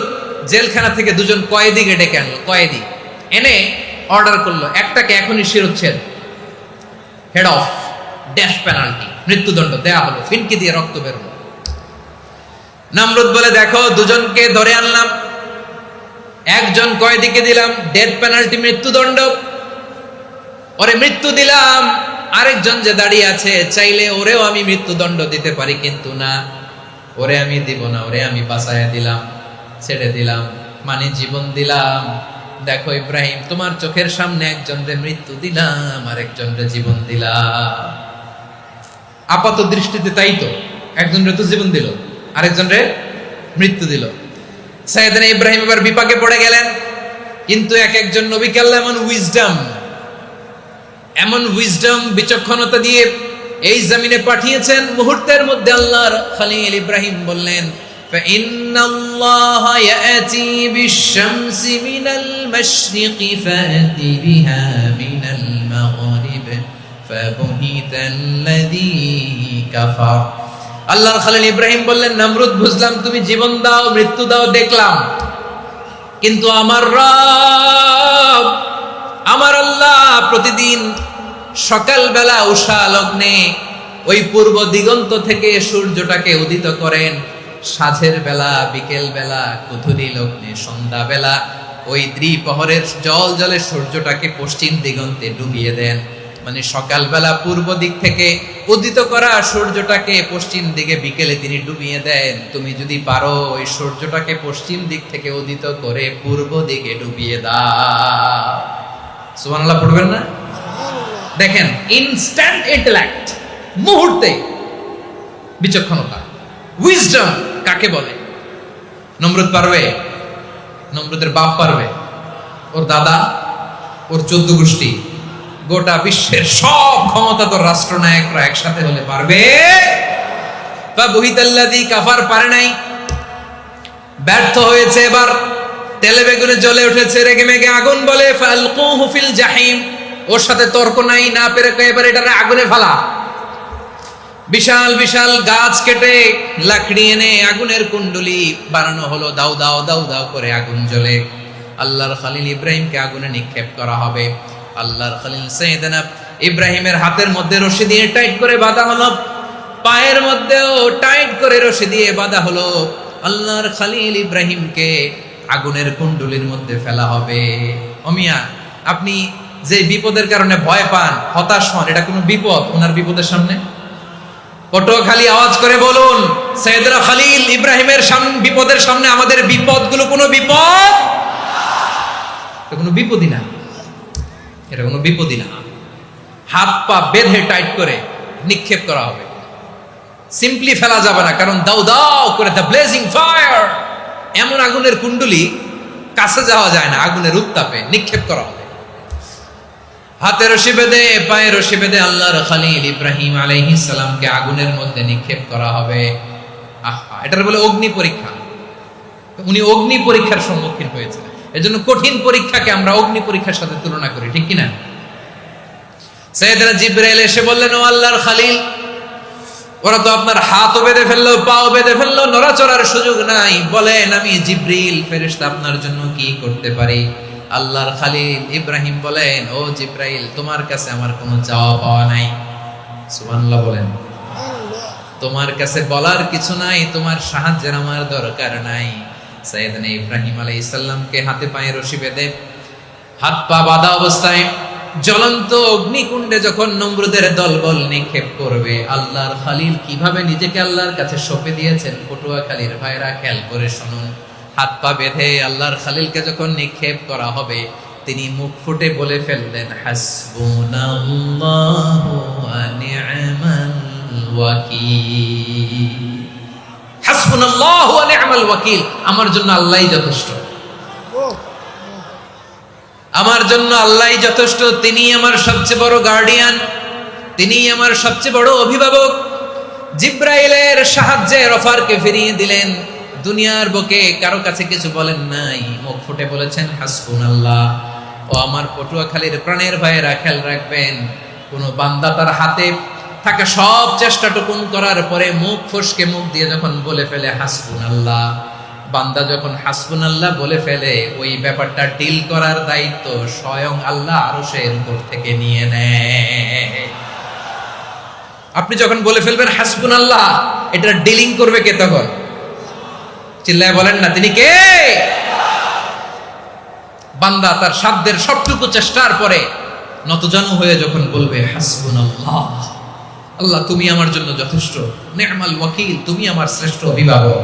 জেলখানা থেকে দুজন কয়েদিকে ডেকে আনলো, কয়েদি এনে অর্ডার করলো একটাকে এখনই শিরোচ্ছেদ, হেড অফ, ডেথ পেনাল্টি, মৃত্যুদণ্ড দেয়া হলো, ফিনকি দিয়ে রক্ত বের হলো। নমরুদ বলে দেখো দুজনকে ধরে আনলাম, একজন কয়েদিকে দিলাম ডেথ পেনাল্টি, মৃত্যুদণ্ড, ওরে মৃত্যু দিলাম। আরেকজন যে দাঁড়িয়ে আছে চাইলে ওরেও আমি মৃত্যুদণ্ড দিতে পারি, কিন্তু না, ওরে আমি দিব না, ওরে আমি বাঁচাইয়া দিলাম, ছেড়ে দিলাম, মানে জীবন দিলাম। দেখো ইব্রাহিম, তোমার চোখের সামনে একজনরে মৃত্যু দিলাম আর একজনরে জীবন দিলাম। আপাত দৃষ্টিতে তাই তো, একজনরে তো জীবন দিল, আরেকজনরে মৃত্যু দিল। সাইয়েদনা ইব্রাহিম এবার বিপাকে পড়ে গেলেন, কিন্তু এক একজন নবীকে আল্লাহ এমন উইজডম বিচক্ষণতা দিয়ে এই জমিনে পাঠিয়েছেন, মুহূর্তের মধ্যে আল্লাহর খলিল ইব্রাহিম বললেন فإن الله يأتي بالشمس من المشرق فأت بها من المغرب فبهت الذي كفر। আল্লাহর খলিল ইব্রাহিম বললেন নমরুদ বুঝলাম তুমি জীবন দাও মৃত্যু দাও দেখলাম, কিন্তু আমার রব আমার আল্লাহ প্রতিদিন সকালবেলা উষা লগ্নে ওই পূর্ব দিগন্ত থেকে সূর্যটাকে উদিত করেন, সাঁঝের বেলা, বিকেল বেলা, কুথুরি লগ্নে, সন্ধ্যা বেলা ওই দ্বিপ্রহরের জল জলে সূর্যটাকে পশ্চিম দিগন্তে ডুবিয়ে দেন। মানে সকালবেলা পূর্ব দিক থেকে উদিত করা সূর্যটাকে পশ্চিম দিকে বিকেলে তিনি ডুবিয়ে দেন। তুমি যদি পারো ওই সূর্যটাকে পশ্চিম দিক থেকে উদিত করে পূর্ব দিকে ডুবিয়ে দাও। সুবহানাল্লাহ পড়বেন না? দেখেন ইনস্ট্যান্ট ইন্টেলেক্ট, মুহূর্তে বিচক্ষণতা, উইজডম কাকে বলে? নমরুদ পারবে? নমরুদের বাপ পারবে? ওর দাদা, ওর 14 গোষ্ঠী, গোটা বিশ্বের সব ক্ষমতাধর রাষ্ট্রনায়করা একসাথে হলে পারবে? ফাবুহিতাল্লাযী কাফার পারে নাই, ব্যর্থ হয়েছে। এবার তেলে বেগুনে জ্বলে উঠেছে, রেগে মেগে আগুন বলে ফালকুহু ফিল জাহিম, ওর সাথে তর্ক নাই, না পেরে এবার এটারে আগুনে ফেলা। বিশাল বিশাল গাছ কেটে লাকড়ি এনে আগুনের কুণ্ডলি বানানো হলো, দাও দাও দাও দাও করে আগুন জ্বলে। আল্লাহর খলিল ইব্রাহিমকে আগুনে নিক্ষেপ করা হবে। আল্লাহর খলিল সাইয়েদনা ইব্রাহিমের হাতের মধ্যে রশি দিয়ে টাইট করে বাঁধা হলো, পায়ের মধ্যেও টাইট করে রশি দিয়ে বাঁধা হলো। আল্লাহর খলিল ইব্রাহিমকে আগুনের কুণ্ডলির মধ্যে ফেলা হবে। অমিয়া, আপনি যে বিপদের কারণে ভয় পান, হতাশ হন, এটা কোনো বিপদ ওনার বিপদের সামনে? পটুয়াখালী আওয়াজ করে বলুন, সাইয়েদনা খলিল ইব্রাহিমের বিপদের সামনে আমাদের বিপদগুলো কোনো বিপদ? এটা কোনো বিপদই না, এটা কোনো বিপদই না। হাত পা বেঁধে টাইট করে নিক্ষেপ করা হবে, সিম্পলি ফেলা যাবে না, কারণ দাও দাও করে দ্য ব্লেজিং ফায়ার, এমন আগুনের কুণ্ডলি কাছে যাওয়া যায় না, আগুনের উত্তাপে নিক্ষেপ করা হবে। হাতে রশি বেঁধে, পায়ে রশি বেঁধে আল্লাহর খলিল ইব্রাহিম আলাইহিস সালামকে আগুনের মধ্যে নিক্ষেপ করা হবে। আহা, এটার বলে অগ্নি পরীক্ষা। উনি অগ্নি পরীক্ষার সম্মুখীন হয়েছে, এজন্য কঠিন পরীক্ষাকে আমরা অগ্নি পরীক্ষার সাথে তুলনা করি, ঠিক কিনা? সাইয়েদনা জিবরাইল এসে বললেন, ও আল্লাহর খলিল, ওরা তো আপনার হাতও বেঁধে ফেললো, পাও বেঁধে ফেললো, নড়াচড়ার সুযোগ নাই, বলেন আমি জিবরিল ফেরেশতা আপনার জন্য কি করতে পারি? আল্লাহর খলিল ইব্রাহিম বলেন, ও জিবরাইল, তোমার কাছে আমার কোনো চাওয়া পাওয়া নাই। সুবহানাল্লাহ বলেন। তোমার কাছে বলার কিছু নাই, তোমার সাহায্যের আমার দরকার নাই। সাইয়েদনা ইব্রাহিম আলাইহিস সালামকে হাতে পায়ে রশি বেঁধে হাত পা বাঁধা অবস্থায় জ্বলন্ত অগ্নিকুণ্ডে যখন নমরুদের দলবল নিক্ষেপ করবে, আল্লাহর খলিল কিভাবে নিজেকে আল্লাহর কাছে সঁপে দিয়েছেন, পটুয়াখালীর ভাইরা খেয়াল করে শুনুন। হাত পা বেঁধে আল্লাহর খলিলকে যখন নিক্ষেপ করা হবে, তিনি মুখ ফুটে বলে ফেললেন, হাসবুনাল্লাহু ওয়া নি'মাল ওয়াকিল। হাসবুনাল্লাহু ওয়া নি'মাল ওয়াকিল, আমার জন্য আল্লাহই যথেষ্ট। আমার জন্য আল্লাহই যথেষ্ট, তিনি আমার সবচেয়ে বড় গার্ডিয়ান, তিনি আমার সবচেয়ে বড় অভিভাবক। জিব্রাইলের সাহায্যে রফারকে ফিরিয়ে দিলেন। দুনিয়ার বুকে কারো কাছে কিছু বলেন নাই, মুখ ফুটে বলেছেন হাসবুনাল্লাহ। ও আমার পটুয়াখালীর প্রাণের ভাইয়েরা, খেয়াল রাখবেন, কোন বান্দা তার হাতে থাকা সব চেষ্টাটুকুন করার পরে মুখ ফসকে মুখ দিয়ে যখন বলে ফেলে হাসবুনাল্লাহ, বান্দা যখন হাসবুনাল্লাহ বলে ফেলে, ওই ব্যাপারটা ডিল করার দায়িত্ব স্বয়ং আল্লাহ আরশের উপর থেকে নিয়ে নেয়। আপনি যখন বলে ফেলবেন হাসবুনাল্লাহ, এটা ডিলিং করবে কে তখন? চিল্লায় বলেন না, তিনি কে? বান্দা তার সাধ্যের সবটুকু চেষ্টার পরে নতজানু হয়ে যখন বলবে হাসবুনাল্লাহ, আল্লাহ তুমি আমার জন্য যথেষ্ট, নি'মাল ওয়াকিল, তুমি আমার শ্রেষ্ঠ অভিভাবক,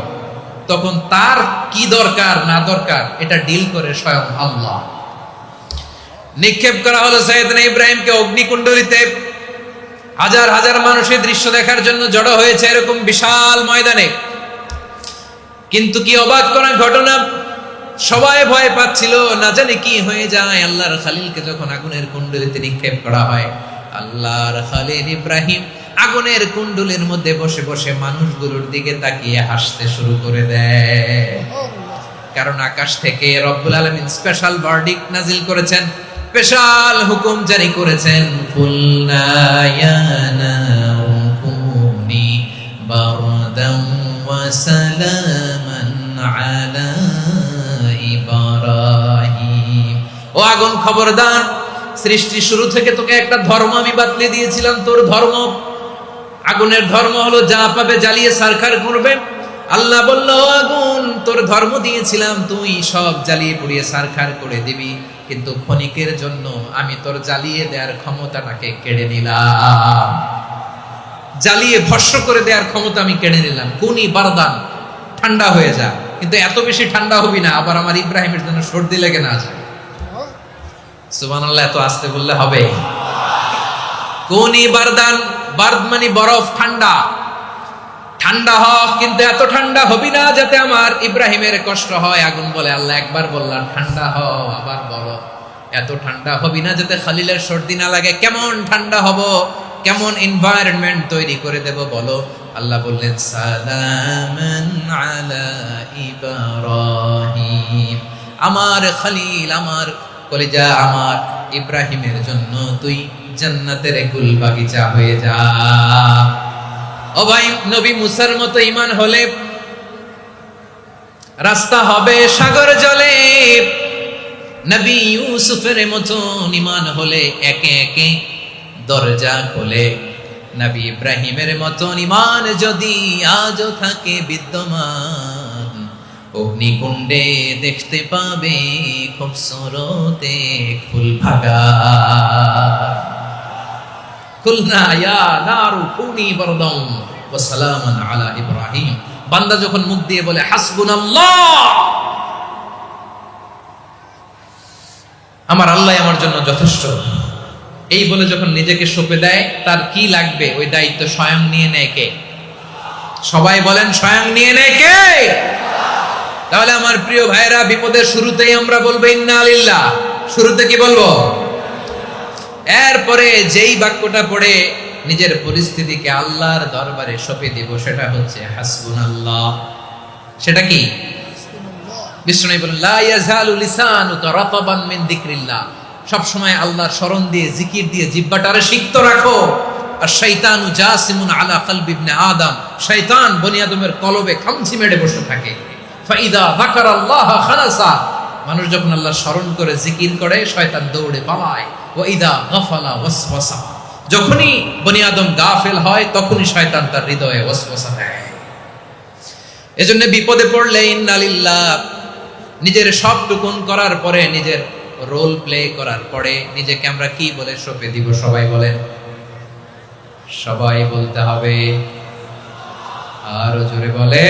তখন তার কি দরকার না দরকার এটা ডিল করে স্বয়ং আল্লাহ। নিক্ষেপ করা হলো সাইয়েদনা ইব্রাহিমকে অগ্নিকুণ্ডলিতে। হাজার হাজার মানুষের দৃশ্য দেখার জন্য জড়ো হয়েছে এরকম বিশাল ময়দানে। কিন্তু কি অবাক করা ঘটনা, সবাই ভয় পাচ্ছিল, না জানে কি হয়ে যায়। আল্লাহর খালিলকে যখন আগুনের কুণ্ডলিতে নিক্ষেপ করা হয়, আল্লাহর খালিল ইব্রাহিম আগুনের কুণ্ডলের মধ্যে বসে বসে মানুষগুলোর দিকে তাকিয়ে হাসতে শুরু করে দেয়। কারণ আকাশ থেকে রব্বুল আলামিন স্পেশাল ভার্ডিক্ট নাজিল করেছেন, স্পেশাল হুকুম জারি করেছেন, কুলনা ইয়া নারু কুনি বারদান ওয়া সালামান আলা ইব্রাহিম। ও আগুন, খবরদার, সৃষ্টি শুরু থেকে তোকে একটা ধর্ম আমি বাতলে দিয়েছিলাম, তোর ধর্ম, আগুনের ধর্ম হলো যা পাবে জ্বালিয়ে সারখার করবে। আল্লাহ বলল, আগুন, তোর ধর্ম দিয়েছিলাম, তুই সব জ্বালিয়ে পুড়িয়ে সারখার করে দিবি, কিন্তু ক্ষণিকের জন্য আমি তোর জ্বালিয়ে দেওয়ার ক্ষমতাটাকে কেড়ে নিলাম, জ্বালিয়ে ভস্ম করে দেওয়ার ক্ষমতা আমি কেড়ে নিলাম। কুনি বারদান, ঠান্ডা হয়ে যা, কিন্তু এত বেশি ঠান্ডা হবি না আবার আমার ইব্রাহিমের জন্য সর্দি লেগে না যায়। সুবহানাল্লাহ, এত আস্তে বললে হবে? কুনি বারদান, বারদ মানে বরফ, ঠান্ডা, ঠান্ডা হ, কিন্তু এত ঠান্ডা হবি না যাতে আমার ইব্রাহিমের কষ্ট হয়। আগুন বলে, আল্লাহ একবার বললাম ঠান্ডা হ, আবার বলো এত ঠান্ডা হবি না যাতে খালিলের সর্দি না লাগে। কেমন ঠান্ডা হব, কেমন এনভায়রনমেন্ট তৈরি করে দেব বলো? আল্লাহ বললেন, সালামান আলা ইব্রাহিম, আমার খালিল, আমার কলিজা, আমার ইব্রাহিমের জন্য তুই জান্নাতের গুল বাগিচা হয়ে যা। ও ভাই, নবী মুসার মতো ঈমান হলে রাস্তা হবে সাগর জলে, নবী ইউসুফের মতো ঈমান হলে একে একে দরজা খোলে, নবী ইব্রাহিমের মতো ঈমান যদি আজও থাকে বিদ্যমান, অগ্নিকুণ্ডে দেখতে পাবে খুবসুরত এক ফুল বাগান। কুলনা ইয়া নারু কুনি বারদান ওয়া সালামান আলা ইব্রাহিম। বান্দা যখন মুখ দিয়ে বলে হাসবুনাল্লাহ, আমার আল্লাহ আমার জন্য যথেষ্ট, এই বলে যখন নিজেকে সঁপে দেয়, তার কি লাগবে ওই দায়িত্ব স্বয়ং নিয়ে নেয় কে? সবাই বলেন, স্বয়ং নিয়ে নেয় কে? তাহলে আমার প্রিয় ভাইরা, বিপদের শুরুতেই আমরা বলবো ইন্না লিল্লাহ। শুরুতে কি বলবো? এরপরে যেই বাক্যটা পড়ে নিজের পরিস্থিতিকে আল্লাহর দরবারে সঁপে দিব, সেটা হচ্ছে হাসবুনাল্লাহ। সেটা কি? বিষ্ণু বলেন, লা ইয়াজালু লিসানুকা রাতাবান মিন যিকরিল্লাহ, সব সময় আল্লাহর স্মরণ দিয়ে, জিকির দিয়ে জিহ্বাটারে সিক্ত রাখো। আর শয়তানু জাসিমুন আলা কলবি ইবনে আদম, শয়তান বনি আদমের কলবে খামচি মেরে বসে থাকে। ফাইদা যাকারাল্লাহ খানাসা, মানুষ যখন আল্লাহর স্মরণ করে জিকির করে, শয়তান দৌড়ে পালায়। ওয়া ইদা গাফালা ওয়াসওয়াসা, যখনই বনি আদম গাফেল হয় তখনই শয়তান তার হৃদয়ে ওয়াসওয়াসা দেয়। এজন্য বিপদে পড়লে ইন্না লিল্লাহ, নিজের সব টুকুন করার পরে, নিজের রোল প্লে করার পরে নিজেকে আমরা কি বলে সঁপে দিব? সবাই বলেন, সবাই বলতে হবে, আরো জোরে বলে,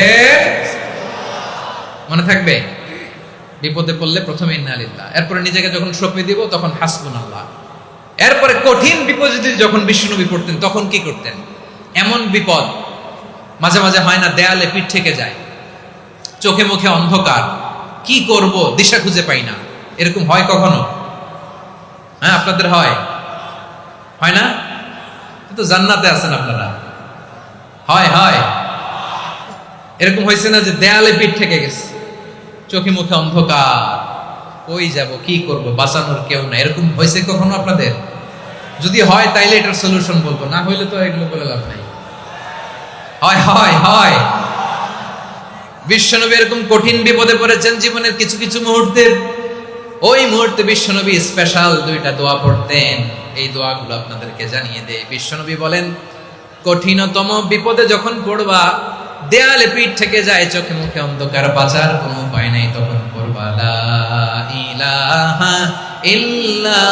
মনে থাকবে? বিপদে পড়লে প্রথমে ইন্না লিল্লাহ, এরপরে নিজেকে যখন সঁপে দিব তখন হাসবুনাল্লাহ। এরপরে কঠিন বিপদে যখন বিশ্বনবী পড়তেন তখন কি করতেন? এমন বিপদ মাঝে মাঝে হয় না, দেয়ালে পিঠ থেকে যায়, চোখে মুখে অন্ধকার, কি করব দিশা খুঁজে পাই না, এরকম হয় কখনো? হ্যাঁ, আপনাদের হয় হয় না? তো জান্নাতে আছেন আপনারা। হয় হয় এরকম হয়েছে না যে দেয়ালে পিঠ থেকে গেছে, চোখে মুখে অন্ধকার, কই যাব, কি করব, বাঁচানোর কেউ না, এরকম হয়েছে কখনো আপনাদের? যদি হয় তাইলে এটার সলিউশন বলবো, না হইলে তো এগুলো বলে লাভ নাই। হয় হয় হয় বিশ্বনবী এরকম কঠিন বিপদে পড়েছেন জীবনের কিছু কিছু মুহূর্তে। ওই মুহূর্তে বিশ্বনবী স্পেশাল দুইটা দোয়া পড়তেন। এই দোয়াগুলো আপনাদেরকে জানিয়ে দেয়। বিশ্বনবী বলেন, কঠিনতম বিপদে যখন পড়বা, দেয়ালে পিঠ থেকে যায়, চোখে মুখে অন্ধকার, বাঁচার কোনো উপায় নাই, তখন পড়বা লা ইলাহা ইল্লা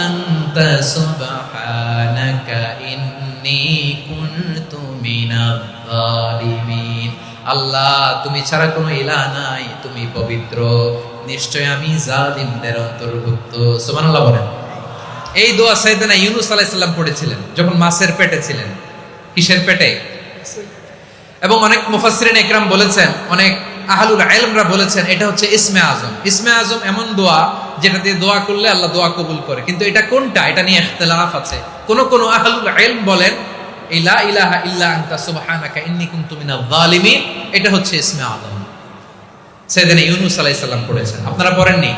আনতা সুবহানাকা ইন্নী কুনতু মিনাজ জালিমিন। আল্লাহ, তুমি ছাড়া কোনো ইলাহ নাই, তুমি পবিত্র, নিশ্চয় আমি জালিমদের অন্তর্ভুক্ত। সুবহানাল্লাহ বলেন। এই দোয়া সাইয়েদনা ইউনূস আলাইহিস সালাম পড়েছিলেন যখন মাছের পেটে ছিলেন। কিসের পেটে? এবং অনেক মুফাসসিরিন ইকরাম বলেছেন, অনেক আহলুল ইলমরা বলেছেন, এটা হচ্ছে ইসমে আজম। ইসমে আজম এমন দোয়া যেটা দিয়ে দোয়া করলে আল্লাহ দোয়া কবুল করে, কিন্তু এটা কোনটা এটা নিয়ে ইখতিলাফ আছে। কোন কোন আহলুল ইলম বলেন এই লা ইলাহা ইল্লা আনতা সুবহানাকা ইন্নী কুনতু মিনাজ জালিমিন, এটা হচ্ছে ইসমে আজম। সাইয়েদনা ইউনূস আলাইহিস সালাম পড়েছেন, আপনারা পড়েননি?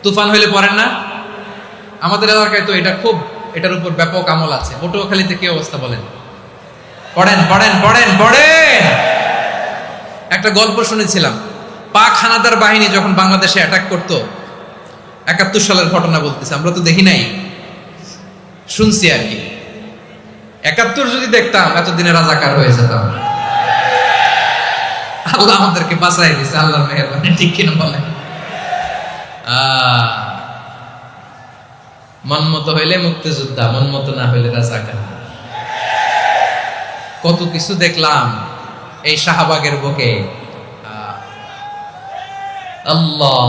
তুফান হইলে পড়েন না? আমাদের এলাকায় তো এটা খুব, এটার উপর ব্যাপক আমল আছে। পটুয়াখালীতে কি অবস্থা বলেন? পড়েন পড়েন পড়েন পড়েন। একটা গল্প শুনেছিলাম, পাক হানাদার বাহিনী যখন বাংলাদেশে অ্যাটাক করত, ৭১ সালের ঘটনা বলতেছে, আমরা তো দেখি নাই, শুনছি আর কি। ৭১ যদি দেখতাম এতদিনে রাজাকার হয়ে যেতাম। আল্লাহ আমাদেরকে বাঁচাই দিয়েছে, আল্লাহর মেহেরবানি, ঠিক কিনা বলেন? মন মতো হইলে মুক্তিযোদ্ধা, মন মতো না হইলে রাজাকার। কত কিছু দেখলাম এই শাহবাগের বুকে। আল্লাহ,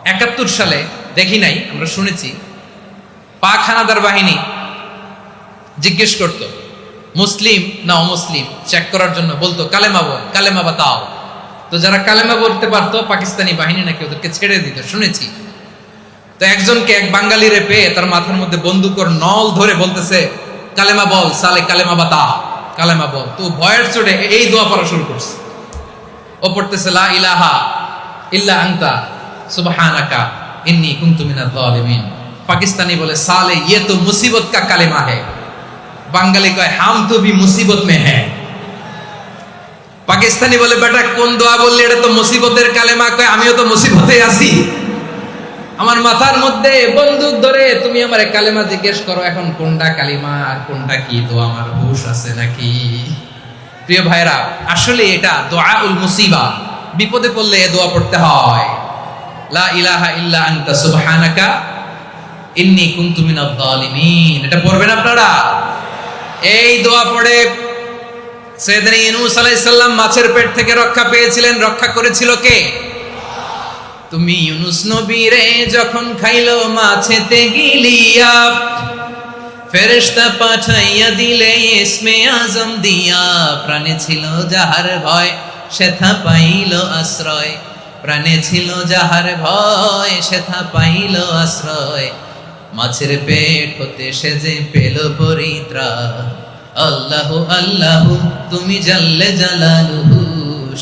৭১ সালে দেখি নাই, আমরা শুনেছি পাক হানাদার বাহিনী জিজ্ঞেস করত মুসলিম না অমুসলিম চেক করার জন্য, বলতো কালেমা বল, কালেমা বাতাও। তো যারা কালেমা বলতে পারতো পাকিস্তানি বাহিনী নাকি ওদেরকে ছেড়ে দিত, শুনেছি। তো একজনকে, এক বাঙালিরে পেয়ে তার মাথার মধ্যে বন্দুকের নল ধরে বলতেছে কালেমা বল সালে, কালেমা বাতা, কালেমা বল। তো ভয়ের চোটে এই দোয়া পড়া শুরু করছে। ও পড়তেছে লা ইলাহা ইল্লা আনতা সুবহানাকা ইন্নী কুনতু মিনাজ জালিমিন। পাকিস্তানি বলে সালে ये तो मुसीबत का কালেমা है। বাঙালি কয় হাম তো ভি মুসিবত মে হ্যাঁ। পাকিস্তানি বলে বেটা কোন দোয়া বললি, এটা তো মুসিবতের কালেমা। কয় আমিও তো মুসিবতে আছি, আমার মাথার মধ্যে বন্দুক ধরে তুমি আমার কালেমা জিজ্ঞেস করো, এখন কোনটা কালিমা আর কোনটা কি, তো আমার হুশ আছে নাকি? প্রিয় ভাইরা, আসলে এটা দোয়াউল মুসিবা, বিপদে পড়লে এ দোয়া পড়তে হয়। লা ইলাহা ইল্লা আনতা সুবহানাকা ইন্নী কুনতু মিনাজ জালিমিন, এটা পড়বেন আপনারা। এই দোয়া পড়ে সাইয়েদনা ইউনূস আলাইহিস সালাম মাছের পেট থেকে রক্ষা পেয়েছিলেন। রক্ষা করেছিল কে? তুমি ইউনূস নবীরে যখন খাইলো মাছেতে গিলিয়া, ফেরেশতা পাঠাইয়া দিলে ইসমে আজম দিয়া। প্রাণে ছিল যাহার ভয় সেথা পাইল আশ্রয়, প্রাণে ছিল যাহার ভয় সেথা পাইল আশ্রয়। মাছের পেট হতে সে যে পেল পরিত্রাণ। আল্লাহু আল্লাহু তুমি জাল্লে জালালুহু,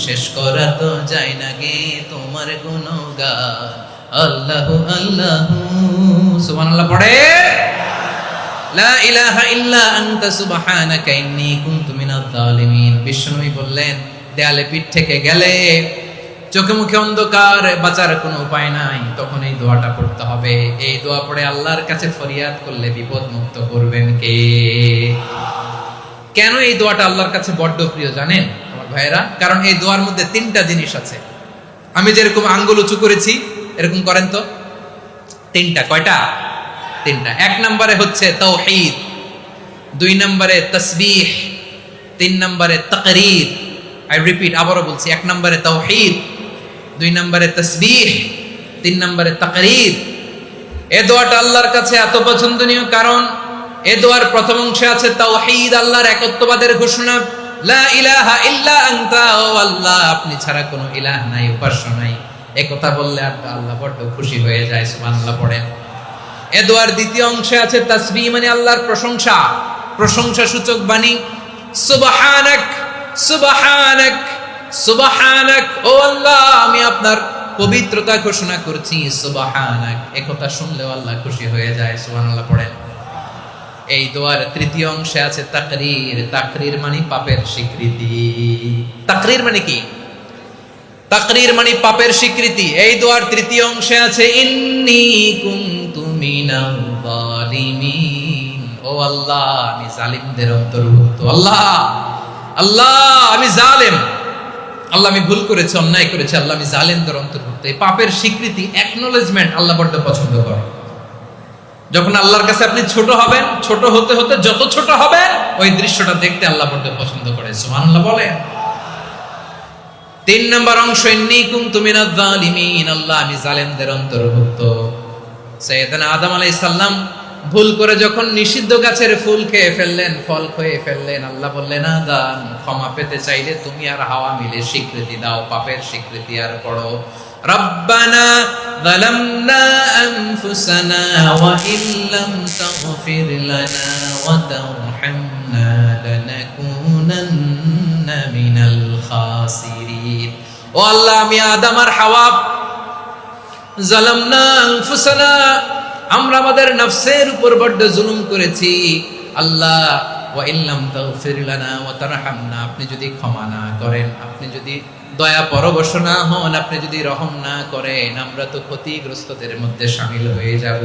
শেষ করা তো যায় না গে তোমার গুণগান। আল্লাহু আল্লাহু সুবহানাল্লাহ পড়ে। লা ইলাহা ইল্লা আনতা সুবহানাকা ইন্নী কুনতু মিনাজ জালিমিন। বিশ্বনবী বললেন, দেয়ালে পিঠ থেকে গেলে, চোখে মুখে অন্ধকার, বাঁচার কোনো উপায় নাই, তখন এই দোয়াটা পড়তে হবে। এই দোয়া পড়ে আল্লাহর কাছে ফরিয়াদ করলে বিপদ মুক্ত করবেন কে? কেন এই দোয়াটা আল্লাহর কাছে বড্ড প্রিয় জানেন আমার ভাইয়েরা? কারণ এই দোয়ার মধ্যে 3টা জিনিস আছে। আমি যেরকম আঙ্গুল উঁচু করেছি এরকম করেন তো। 3টা। কয়টা? 3টা। 1 নম্বরে হচ্ছে তাওহীদ, 2 নম্বরে তাসবিহ, 3 নম্বরে তাকরীর। আই রিপিট, আবারও বলছি, 1 নম্বরে তাওহীদ, 2 নম্বরে তাসবিহ, 3 নম্বরে তাকরীর। এই দোয়াটা আল্লাহর কাছে এত পছন্দনীয় কারণ এই দোয়ার প্রথম অংশে আছে তাওহীদ, আল্লাহর একত্ববাদের ঘোষণা। লা ইলাহা ইল্লা আনতা, ও আল্লাহ আপনি ছাড়া কোনো ইলাহ নাই, উপাস্য নাই। এই কথা বললে আল্লাহ বড় খুশি হয়ে যায়। সুবহানাল্লাহ পড়েন। এ দোয়ার দ্বিতীয় অংশে আছে তাসবিহ, মানে আল্লাহর প্রশংসা, প্রশংসা সূচক বাণী। সুবহানাক সুবহানাক সুবহানাক, ও আল্লাহ আমি আপনার পবিত্রতা ঘোষণা করছি, সুবহানাক। একথা শুনলেও আল্লাহ খুশি হয়ে যায়, সুবহানাল্লাহ পড়েন। এই দোয়ার তৃতীয় অংশে আছে তাকরীর। তাকরীর মানে পাপের স্বীকৃতি। তাকরীর মানে কি? তাকরীর মানে পাপের স্বীকৃতি। এই দোয়ার তৃতীয় অংশে আছে ইন্নী কুনতু মিনাল যালিমিন, ও আল্লাহ আমি জালিমদের অন্তর্ভুক্ত। আল্লাহ আল্লাহ আমি জালেম, আল্লাহ আমি ভুল করেছি, অন্যায় করেছি, আল্লাহ আমি জালেমদের অন্তর্ভুক্ত। এই পাপের স্বীকৃতি, অ্যাকনলেজমেন্ট আল্লাহ বড় পছন্দ করে। যখন আল্লাহর কাছে আপনি ছোট হবেন, ছোট হতে হতে যত ছোট হবেন, ওই দৃশ্যটা দেখতে আল্লাহ বড় পছন্দ করে, সুবহানাল্লাহ বলেন। 3 নম্বর অংশ ইন্নী কুনতু মিনাজ জালিমিন, আল্লাহ আমি জালেমদের অন্তর্ভুক্ত। সাইয়েদনা আদম আলাইহিস সালাম ভুল করে যখন নিষিদ্ধ গাছের ফুল খেয়ে ফেললেন, ফল খেয়ে ফেললেন, আল্লাহ বললেন আদম ক্ষমা পেতে চাইলে তুমি আর হাওয়া মিলে স্বীকৃতি দাও, পাপের স্বীকৃতি আর পড়ো রব্বানা যালামনা আনফুসানা ওয়া ইল্লাম তাগফির লানা ওয়া তারহামনা লানাকুনান্না মিনাল খাসিরিন। ও আল্লাহ আমি আদম আর হাওয়া যালামনা আনফুসানা, আমরা আমাদের নফসের উপর বড় জুলুম করেছি। আল্লাহ ওয়া ইল্লাম তাগফির লানা ওয়া তারহামনা, আপনি যদি ক্ষমা না করেন, আপনি যদি দয়া পরবশ না হন, আপনি যদি রহম না করেন, আমরা তো ক্ষতিগ্রস্তদের মধ্যে শামিল হয়ে যাব।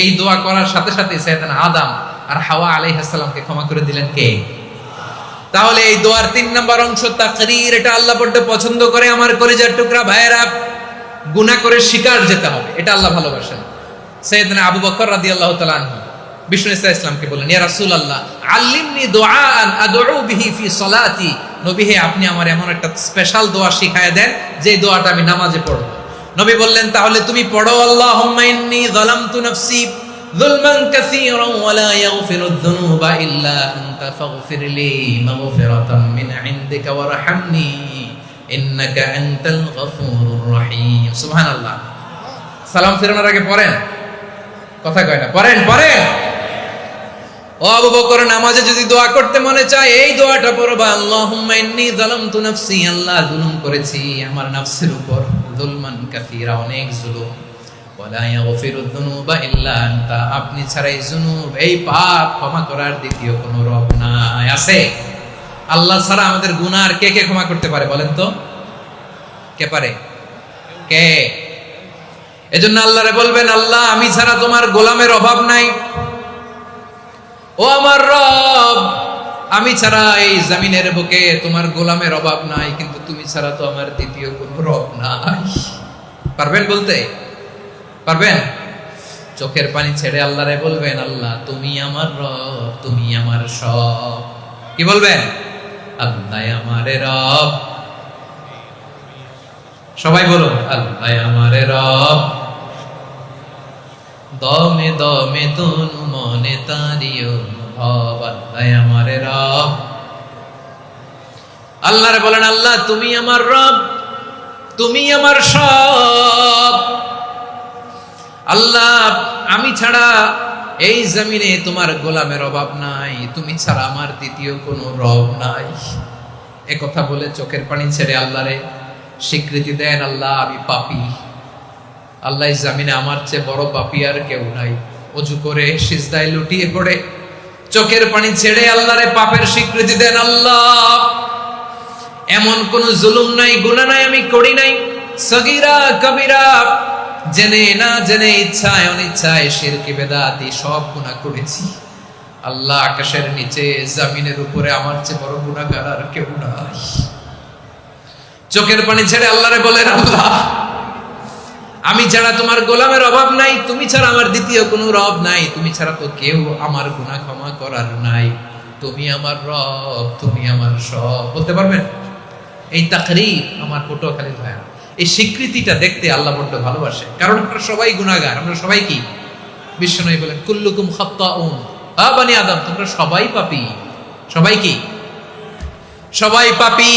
এই দোয়া করার সাথে সাথে সাইয়েদনা আদম আর হাওয়া আলাইহিস সালামকে ক্ষমা করে দিলেন কে? তাহলে এই দোয়ার 3 নম্বর অংশ তাকরীর, এটা আল্লাহ বড় পছন্দ করে। আমার কলিজার টুকরা ভাইয়েরা, গুনাহ করে শিকার যেতে হবে, এটা আল্লাহ ভালোবাসেন। সাইয়েদনা আবু বকর রাদিয়াল্লাহু তাআলা আনহু বিষ্ণু ইসলামকে বললেন, ইয়া রাসূলুল্লাহ আল্লিমনি দুআআন আদউ বিহি ফি সলাতি, নবী হে আপনি আমার এমন একটা স্পেশাল দোয়া শিখায়া দেন যে দোয়াটা আমি নামাজে পড়ব। নবী বললেন তাহলে তুমি পড়ো আল্লাহুম্মা ইন্নী যালামতু নাফসি যুলমান কাসীরান ওয়া লা ইয়াগফিরুয যুনুবা ইল্লা আনতা ফাগফিরলি মাগফিরাতাম মিন ইনদিকা ওয়ারহামনি ইন্নাকা আনতাল গফুরুর রহিম। সুবহানাল্লাহ। সালাম ফেরানোর আগে পড়েন, কথা কয় না, পড়েন পড়েন। ও আবু বকর, নামাজে যদি দোয়া করতে মনে চায় এই দোয়াটা পড়বা, আল্লাহুম্মা ইন্নী যালামতু নাফসি, আল্লাহ জুলুম করেছি আমার নফসের উপর, যুলমান কাসীরা অনেক জুলুম, ওয়া লা ইয়াগফিরুয যুনুবা ইল্লা আনতা, আপনি ছাড়া এই জুনুব, এই পাপ ক্ষমা করার দ্বিতীয় কোনো রব নাই। আছে? আল্লাহ ছাড়া আমাদের গুনাহ আর কে কে ক্ষমা করতে পারে বলেন তো? কে পারে? কে? এজন্য আল্লাহরে বলবেন, আল্লাহ আমি ছাড়া তোমার গোলামের অভাব নাই, ও আমার রব আমি ছাড়া এই জমিনের বুকে তোমার গোলামের অভাব নাই, কিন্তু তুমি ছাড়া তো আমার দ্বিতীয় কোনো রব নাই। পারবেন বলতে? পারবেন? চোখের পানি ছেড়ে আল্লাহরে বলবেন, আল্লাহ তুমি আমার রব, তুমি আমার সব। কি বলবেন? আল্লাহ আমারে রব। সবাই বলুন, আল্লাহ আমারে রব, দমে দমে তনু মনে তারি অনুভব, আল্লাহ আমারে রব। আল্লাহরে বলেন, আল্লাহ তুমি আমার রব, তুমি আমার সব। আল্লাহ আমি ছাড়া এই জমিনে তোমার গোলামের অভাব নাই, তুমি ছাড়া আমার দ্বিতীয় কোনো রব নাই। এ কথা বলে চোখের পানি ছেড়ে আল্লাহরে স্বীকৃতি দেন, আল্লাহ আমি পাপী, আল্লাহ জামিনে আমার চেয়ে বড় পাপী আর কেউ নাই। ওযু করে সিজদায় লুটিয়ে পড়ে চোখের পানি ছেড়ে আল্লাহরে পাপের স্বীকৃতি দেন, আল্লাহ এমন কোন জুলুম নাই, গুনাহ নাই আমি করি নাই, সগীরা কবিরা, জেনে না জেনে, ইচ্ছায় অনিচ্ছায়, শিরকি বেদাতি সব গুনাহ করেছি। আল্লাহ আকাশের নিচে জমিনের উপরে আমার চেয়ে বড় গুনাহগার আর কেউ নাই। চোখের পানি ছেড়ে আল্লাহরে বলেন, আল্লাহ আমি ছাড়া তোমার গোলামের অভাব নাই, তুমি ছাড়া আমার দ্বিতীয় কোনো রব নাই, তুমি ছাড়া তো কেউ আমার গুনাহ ক্ষমা করার নাই, তুমি আমার রব, তুমি আমার সব। বলতে পারবেন? এই তাকরীর আমার পটুয়াখালীর ভাইয়া, এই স্বীকৃতিটা দেখতে আল্লাহ বড় ভালোবাসে, কারণ আমরা সবাই গুনাহগার, আমরা সবাই কি? বিশ্বনবী বলেন কুল্লুকুম খাত্তাউন, আ বনি আদম তোমরা সবাই পাপী। সবাই কি? সবাই পাপী।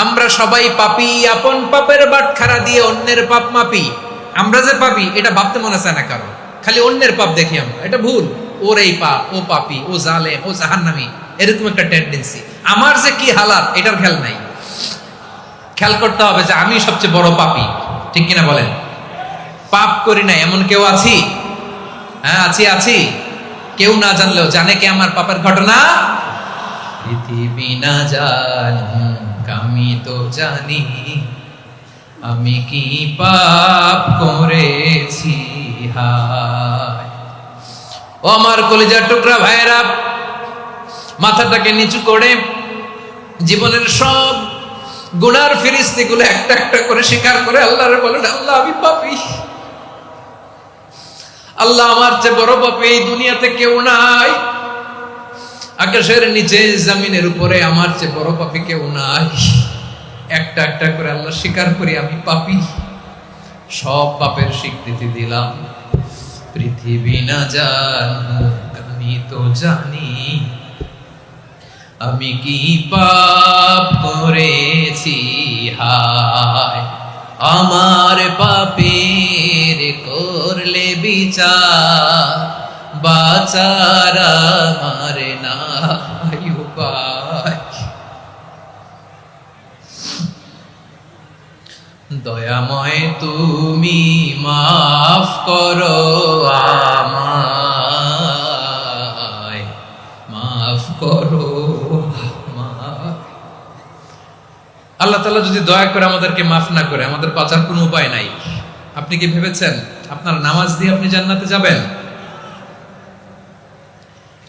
আমরা সবাই পাপী, আপন পাপের বাটখারা দিয়ে অন্যের পাপ মাপি। আমরা যে পাপি এটা ভাবতে মনে চায় না কারো, খালি অন্যের পাপ দেখি আমরা, এটা ভুল, ওর এই পাপ, ও পাপি, ও জালেম, ও জাহান্নামী, এরকম একটা টেন্ডেন্সি। আমার যে কি হালাত এটার খেয়াল নাই। খেয়াল করতে হবে যে আমি সবচেয়ে বড় পাপী, ঠিক কিনা বলেন? পাপ করি না এমন কেউ আছি? হ্যাঁ আছি। কেউ না জানলেও জানে কে আমার পাপের ঘটনা? পৃথিবী না জানুক আমি তো জানি আমি কি পাপ করেছি। হায় ও আমার কলিজার টুকরা ভাইয়েরা, মাথাটাকে নিচু করে জীবনের সব গুনার ফিরিস্তিগুলো একটা একটা করে স্বীকার করে আল্লাহরে বলেন, আল্লাহ আমি পাপী, আল্লাহ আমার চেয়ে বড় পাপী এই দুনিয়াতে কেউ নাই, আকাশের নিচে জমিনের উপরে আমার চেয়ে বড় পাপী কেউ নাই। একটা একটা করে আল্লাহ স্বীকার করি আমি পাপী, সব পাপের স্বীকৃতি দিলাম। পৃথিবী না জানুক আমি তো জানি আমি কি পাপ করেছি। হায় আমার পাপের করলে বিচার, বাঁচার আমার নাই উপায়। দয়াময় তুমি মাফ করো আমায়, মাফ করো। আল্লাহ তাআলা যদি দয়া করে আমাদেরকে মাফ না করে, আমাদের বাঁচার কোনো উপায় নাই। আপনি কি ভেবেছেন আপনার নামাজ দিয়ে আপনি জান্নাতে যাবেন?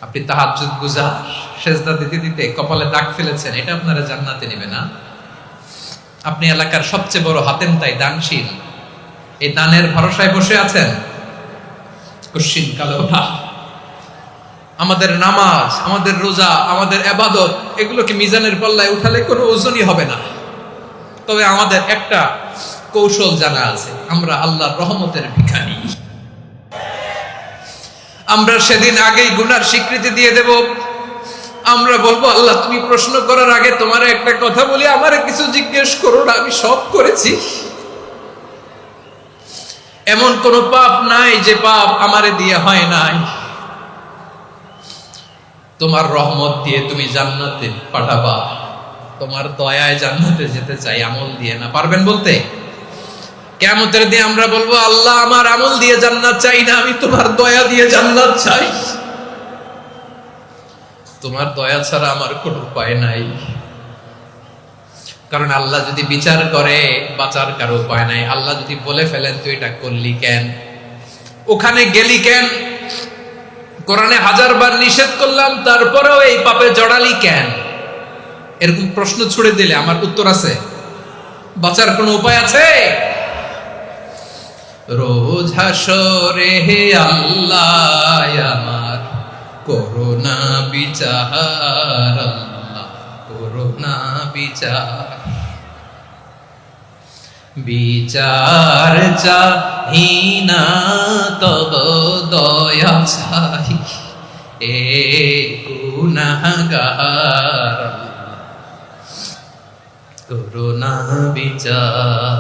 আপনি তাহাজ্জুদ গুজার, সেজদা দিতে দিতে কপালে দাগ ফেলেছেন, এটা আপনারা জান্নাতে নেবে না। আপনি এলাকার সবচেয়ে বড় হাতেম তাই দানশীল, এই দানের ভরসায় বসে আছেন, কশিন কালো ওঠা। আমাদের নামাজ, আমাদের রোজা, আমাদের ইবাদত, এগুলোকে মিজানের পাল্লায় উঠালে কোনো ওজনই হবে না। তবে আমাদের একটা কৌশল জানা আছে, আমরা আল্লাহর রহমতের ভিখারি। আমরা সেদিন আগেই গুনার স্বীকৃতি দিয়ে দেব। আমরা বলবো, আল্লাহ তুমি প্রশ্ন করার আগে তোমার একটা কথা বলি, আমারে কিছু জিজ্ঞেস করো না, আমি সব করেছি। এমন কোন পাপ নাই যে পাপ আমারে দিয়ে হয় নাই। তোমার রহমত দিয়ে তুমি জান্নাতে পাঠাবা, তোমার দয়ায় জান্নাতে যেতে চাই, আমল দিয়ে না। পারবেন বলতে? কিয়ামতের দিন আমরা বলবো, আল্লাহ আমার আমল দিয়ে জান্নাত চাই না, আমি তোমার দয়া দিয়ে জান্নাত চাই। তোমার দয়া ছাড়া আমার কোনো উপায় নাই। কারণ আল্লাহ যদি বিচার করে বাঁচার কারো উপায় নাই। আল্লাহ যদি বলে ফেলেন তুই এটা করলি কেন, ওখানে গেলি কেন, কোরআনে 1000 বার নিষেধ করলাম তারপরেও এই পাপে জড়ালি কেন, এরকম প্রশ্ন ছুড়ে দিলে আমার উত্তর আছে? বাঁচার কোনো উপায় আছে? রোজ হাসরে হে আল্লাহ আমার করোনা বিচার, আল্লাহ করোনা বিচার। বিচার চাহি না তব দয়া চাই, এ গুনাহগার করোনা বিচার।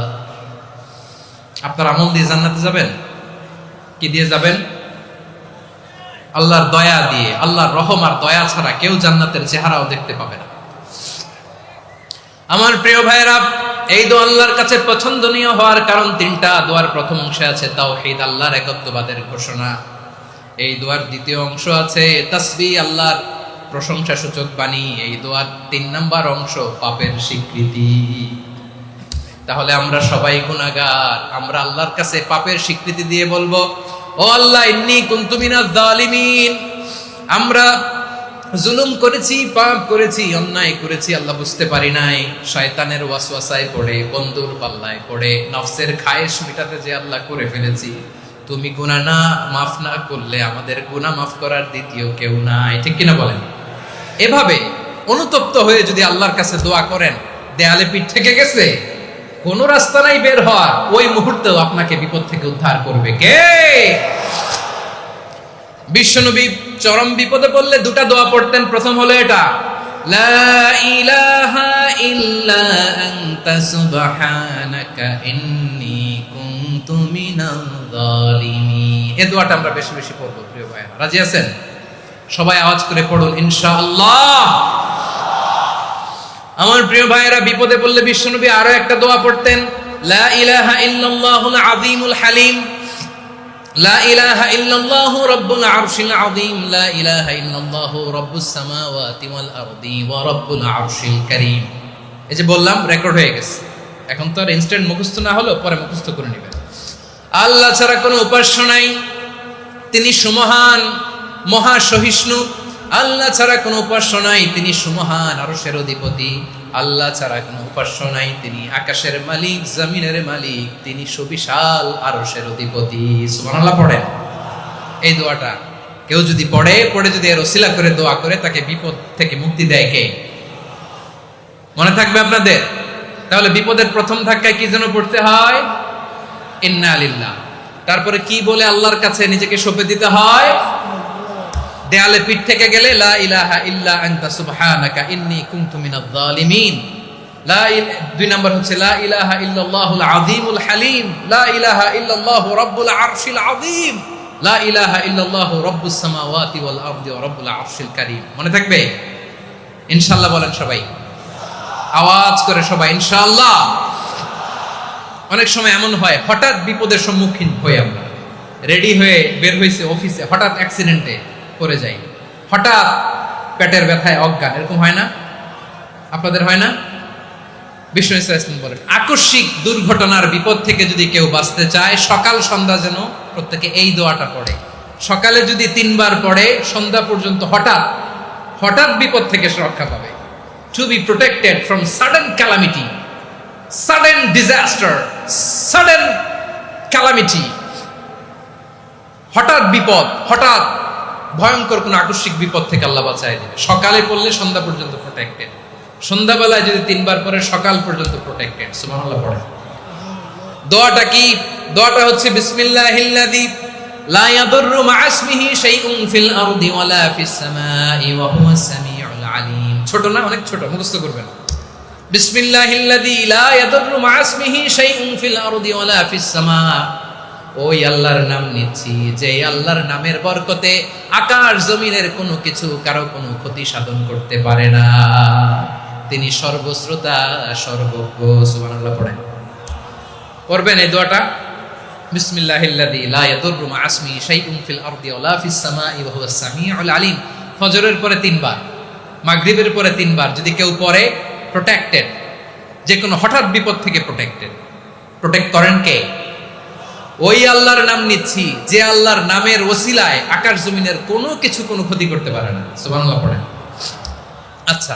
আপনার আমল দিয়ে জান্নাতে যাবেন? কি দিয়ে যাবেন? আল্লাহর দয়া দিয়ে। আল্লাহর রহম আর দয়া ছাড়া কেউ জান্নাতের চেহারাও দেখতে পাবে না। আমার প্রিয় ভাইরা, এই দোয়া আল্লাহর কাছে পছন্দনীয় হওয়ার কারণ তিনটা। দোয়ার প্রথম অংশে আছে তাওহীদ, আল্লাহর একত্ববাদের ঘোষণা। এই দোয়ার দ্বিতীয় অংশ আছে তাসবিহ, আল্লাহর প্রশংসা সূচক বাণী। এই দোয়ার 3 নাম্বার অংশ পাপের স্বীকৃতি। তাহলে আমরা সবাই গুনাহগার। আমরা আল্লাহর কাছে পাপের স্বীকৃতি দিয়ে বলবো, ও আল্লাহ ইন্নী কুনতু মিনাজ জালিমিন, আমরা জুলুম করেছি, পাপ করেছি, অন্যায় করেছি, আল্লাহ বুঝতে পারি নাই। শয়তানের ওয়াসওয়াসায় পড়ে, বন্ধুর পাল্লায় পড়ে, নফসের খায়েশ মিটাতে যে আল্লাহ করে ফেলেছি। তুমি গুনাহ না মাফ না করলে আমাদের গুনাহ মাফ করার দ্বিতীয় কেউ নাই, ঠিক কিনা বলেন? এভাবে অনুতপ্ত হয়ে যদি আল্লাহর কাছে দোয়া করেন, দেয়ালে পিঠ থেকে গেছে, কোন রাস্তা নাই বের হওয়ার, ওই মুহূর্তেও আপনাকে বিপদ থেকে উদ্ধার করবে কে? বিশ্বনবী চরম বিপদে পড়লে 2টা দোয়া পড়তেন। প্রথম হলো এটা, লা ইলাহা ইল্লা আনতা সুবহানাকা ইন্নী কুনতু মিনাল যালিমিন। এই দোয়াটা আমরা বেশি বেশি পড়ব প্রিয় ভাইরা। রাজি আছেন? সবাই আওয়াজ করে পড়ুন ইনশাআল্লাহ। আমার প্রিয় ভাইরা, বিপদে পড়লে বিশ্বনবী আরো একটা দোয়া পড়তেন, লা ইলাহা ইল্লাল্লাহুল আযীমুল হালিম, লা ইলাহা ইল্লাল্লাহু রাব্বুল আরশিল আযীম, লা ইলাহা ইল্লাল্লাহু রাব্বুস সামাওয়াতি ওয়াল আরদি ওয়া রাব্বুল আরশিল কারীম। এই যে বললাম, রেকর্ড হয়ে গেছে। এখন তো আর ইনস্ট্যান্ট মুখস্থ না হলো, পরে মুখস্থ করে নেবেন। আল্লাহ ছাড়া কোনো উপাস্য নাই, তিনি সুমহান, মহা সহিষ্ণু। আল্লাহ ছাড়া কোনো উপাস্য নাই, তিনি সুমহান, আরশের অধিপতি। আল্লাহ ছাড়া কোনো উপাস্য নাই, তিনি আকাশের মালিক, জমিনের মালিক, তিনি সুবিশাল আরশের অধিপতি। সুবহানাল্লাহ পড়েন। এই দোয়াটা কেউ যদি পড়ে যদি এর ওসিলা করে দোয়া করে, তাকে বিপদ থেকে মুক্তি দেয় কে? মনে থাকবে আপনাদের? তাহলে বিপদের প্রথম ধাক্কায় কি যেন পড়তে হয়? ইন্না লিল্লাহ। তারপরে কি বলে আল্লাহর কাছে নিজেকে সঁপে দিতে হয়? দেয়ালে পিঠ থেকে গেলে লা ইলাহা ইল্লা আনতা সুবহানাকা ইন্নী কুনতু মিনাজ জালিমিন। দুই নাম্বার হচ্ছে লা ইলাহা ইল্লাল্লাহুল আযীমুল হালিম, লা ইলাহা ইল্লাল্লাহু রাব্বুল আরশিল আযীম, লা ইলাহা ইল্লাল্লাহু রাব্বুস সামাওয়াতি ওয়াল আরদি ওয়া রাব্বুল আরশিল কারীম। মনে থাকবে? ইনশাআল্লাহ বলেন সবাই, আওয়াজ করে সবাই ইনশাআল্লাহ। অনেক সময় এমন হয়, হঠাৎ বিপদের সম্মুখীন হয়ে আমরা রেডি হয়ে বের হয়েছে অফিসে, হঠাৎ অ্যাক্সিডেন্টে পড়ে যাই, হঠাৎ পেটের ব্যথায় অজ্ঞান, এরকম হয় না? আপনাদের হয় না? বিষ্ণু ইসলাম বলেন, আকস্মিক দুর্ঘটনার বিপদ থেকে যদি কেউ বাঁচতে চায়, সকাল সন্ধ্যা যেন প্রত্যেকে এই দোয়াটা পড়ে। সকালে যদি 3 বার পড়ে, সন্ধ্যা পর্যন্ত হঠাৎ হঠাৎ বিপদ থেকে সে রক্ষা পাবে। To be protected from sudden calamity, sudden disaster, sudden calamity. হঠাৎ বিপদ, হঠাৎ ভয়ঙ্কর কোন আকস্মিক বিপদ থেকে আল্লাহ বাঁচায় দেবে। সকালে পড়লে সন্ধ্যা পর্যন্ত প্রোটেক্টেড, সন্ধ্যাবেলায় যদি 3 বার পরে সকাল পর্যন্ত প্রোটেক্টেড। সুবহানাল্লাহ পড়ে। দোয়াটা কি? দোয়াটা হচ্ছে বিসমিল্লাহিল্লাযী লা ইয়াদুররু মা'a ইসমিহি শাইউন ফিল আরদি ওয়ালা ফিস সামাই ওয়া হুয়াস সামিউল আলীম। ছোট না? অনেক ছোট, মুখস্থ করবেন। বিসমিল্লাহিল্লাযী লা ইয়াদুররু মা'a ইসমিহি শাইউন ফিল আরদি ওয়ালা ফিস সামা। ওই আল্লাহর নাম নিচ্ছি, যে আল্লাহর নামের বরকতে আকাশ জমিনের কোনো কিছু কারো কোনো ক্ষতি সাধন করতে পারে না। তিনি সর্বশ্রোতা, সর্বজ্ঞ। সুবহানাল্লাহ পড়েন। পড়বেন এই দোয়াটা, বিসমিল্লাহিল্লাযী লা ইয়াদুররু মা'a ইসমিহি শাইউন ফিল আরদি ওয়ালা ফিস সামাই ওয়া হুয়াস সামিউল আলীম। ফজরের পরে 3 বার, মাগরিবের পরে 3 বার যদি কেউ পড়ে, প্রোটেক্টেড, যে কোনো হঠাৎ বিপদ থেকে প্রোটেক্টেড। প্রোটেক্ট করেন কে? ওই আল্লাহর নাম নিচ্ছি, যে আল্লাহর নামের ওসিলায় আকাশ জমিনের কোনো কিছু কোনো ক্ষতি করতে পারে না। সুবহানাল্লাহ পড়েন। আচ্ছা,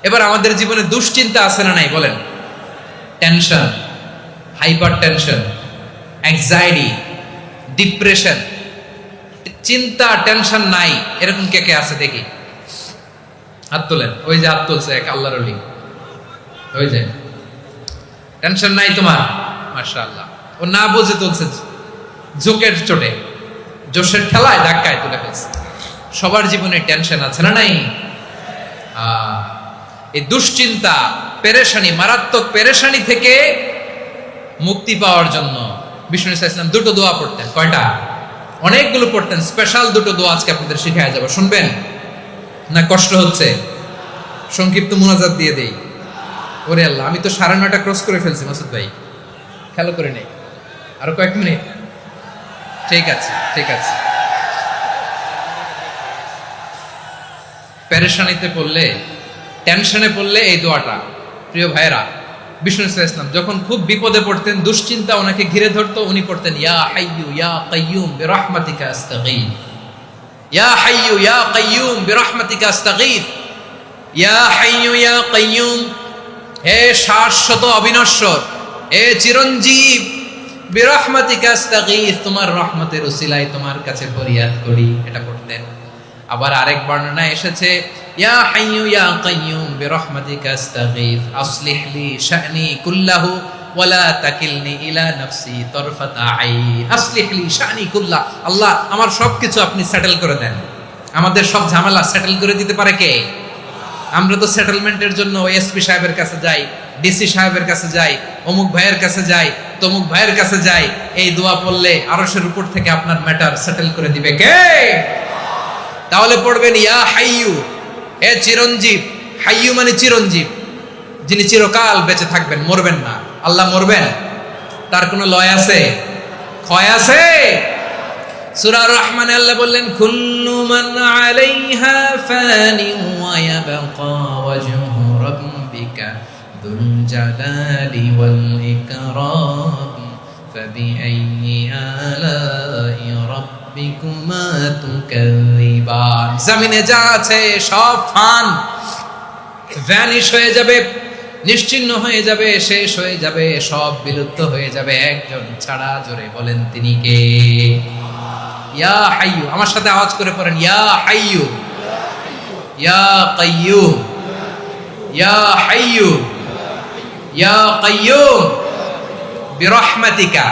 এবার আমাদের জীবনে দুশ্চিন্তা আছে না নাই বলেন? Tension, hyper tension, anxiety, depression, চিন্তা, টেনশন নাই, এরকম কে কে আছে দেখি? হাত তোলেন। ওই যে হাত তুলছে এক আল্লাহর ওলি, ওই যে। টেনশন নাই তোমার? মাশাআল্লাহ। ও না বুঝে তুলছে, জোকের চোটে, জোশের ঠেলায় ধাক্কায় তুলে ফেলছে। সবার জীবনে টেনশন আছে না নাই? এই দুশ্চিন্তা, পেরেশানি, মারাত্মক পেরেশানি থেকে মুক্তি পাওয়ার জন্য বিষ্ণু ইসলাম 2টো দোয়া পড়তেন। কয়টা? অনেকগুলো পড়তেন। স্পেশাল 2টো দোয়া আজকে আপনাদের শিখায়া যাবো, শুনবেন না? কষ্ট হচ্ছে? সংক্ষিপ্ত মুনাজাত দিয়ে দেই। ওরে আল্লাহ, আমি তো 9:30 ক্রস করে ফেলছি মাসুদ ভাই, খেয়াল করে নেই। আরো কয়েক মিনিট? ঠিক আছে, ঠিক আছে। পেরেশানিতে পড়লে, টেনশনে পড়লে এই দোয়াটা, প্রিয় ভাইরা, বিষ্ণু ইসলাম যখন খুব বিপদে পড়তেন, দুশ্চিন্তা ওনাকে ঘিরে ধরতো, উনি পড়তেন ইয়া হাইয়্যু ইয়া কাইয়্যুম বিরহমাতিকা আস্তাগীথ, ইয়া হাইয়্যু ইয়া কাইয়্যুম বিরহমাতিকা আস্তাগীথ, ইয়া হাইয়্যু ইয়া কাইয়্যুম, হে শাশ্বত অবিনশ্বর, হে চিরঞ্জীব, বিরহমাতিকা আস্তাগীথ, তোমার রহমতের উসিলায় তোমার কাছে ফরিয়াদ করি। এটা পড়তেন। আবার আরেক বর্ণনায় এসেছে ইয়া হাইয়্যু ইয়া কাইয়্যুম বিরহমাতিকা আস্তাগীথ আসলিহ লি শা'নি কুল্লাহু ওয়ালা তাকিলনি ইলা নাফসি তারফাতা আইন। আসলিহ লি শা'নি কুল্লাহ, আল্লাহ আমার সবকিছু আপনি সেটেল করে দেন। আমাদের সব ঝামেলা সেটেল করে দিতে পারে কে? আমরা তো সেটেলমেন্টের জন্য এসপি সাহেবের কাছে যাই, ডিসি সাহেবের কাছে যাই, অমুক ভাইয়ের কাছে যাই, তমুক ভাইয়ের কাছে যাই। এই দোয়া পড়লে আরশের উপর থেকে আপনার ম্যাটার সেটেল করে দিবে কে? তাহলে পড়বেন ইয়া হাইয়ু, এ চিরঞ্জীব। হাইয়ু মানে চিরঞ্জীব, যিনি চিরকাল বেঁচে থাকবেন, মরবেন না। আল্লাহ মরবেন? তার কোনো লয় আছে? ক্ষয় আছে? সূরা আর-রহমানে আল্লাহ বললেন কুল্লু মান আলাইহা ফানি ওয়া ইয়াবকা ওয়াজহু রাব্বিকা যুল জালালি ওয়াল ইকরাম ফাবিআইয়ি আলাই রাব্বিকুমা তুকাযিবান। জমিনে যা আছে সব ফান, ভ্যানিশ হয়ে যাবে, নিশ্চিহ্ন হয়ে যাবে, শেষ হয়ে যাবে, সব বিলুপ্ত হয়ে যাবে, একজন ছাড়া। জোরে বলেন তিনি কে? ইয়া হাইয়ু। আমার সাথে আওয়াজ করে পড়েন ইয়া হাইয়ু, ইয়া কাইয়ুম, ইয়া হাইয়ু, ইয়া কাইয়ুম বিরহমাতিকা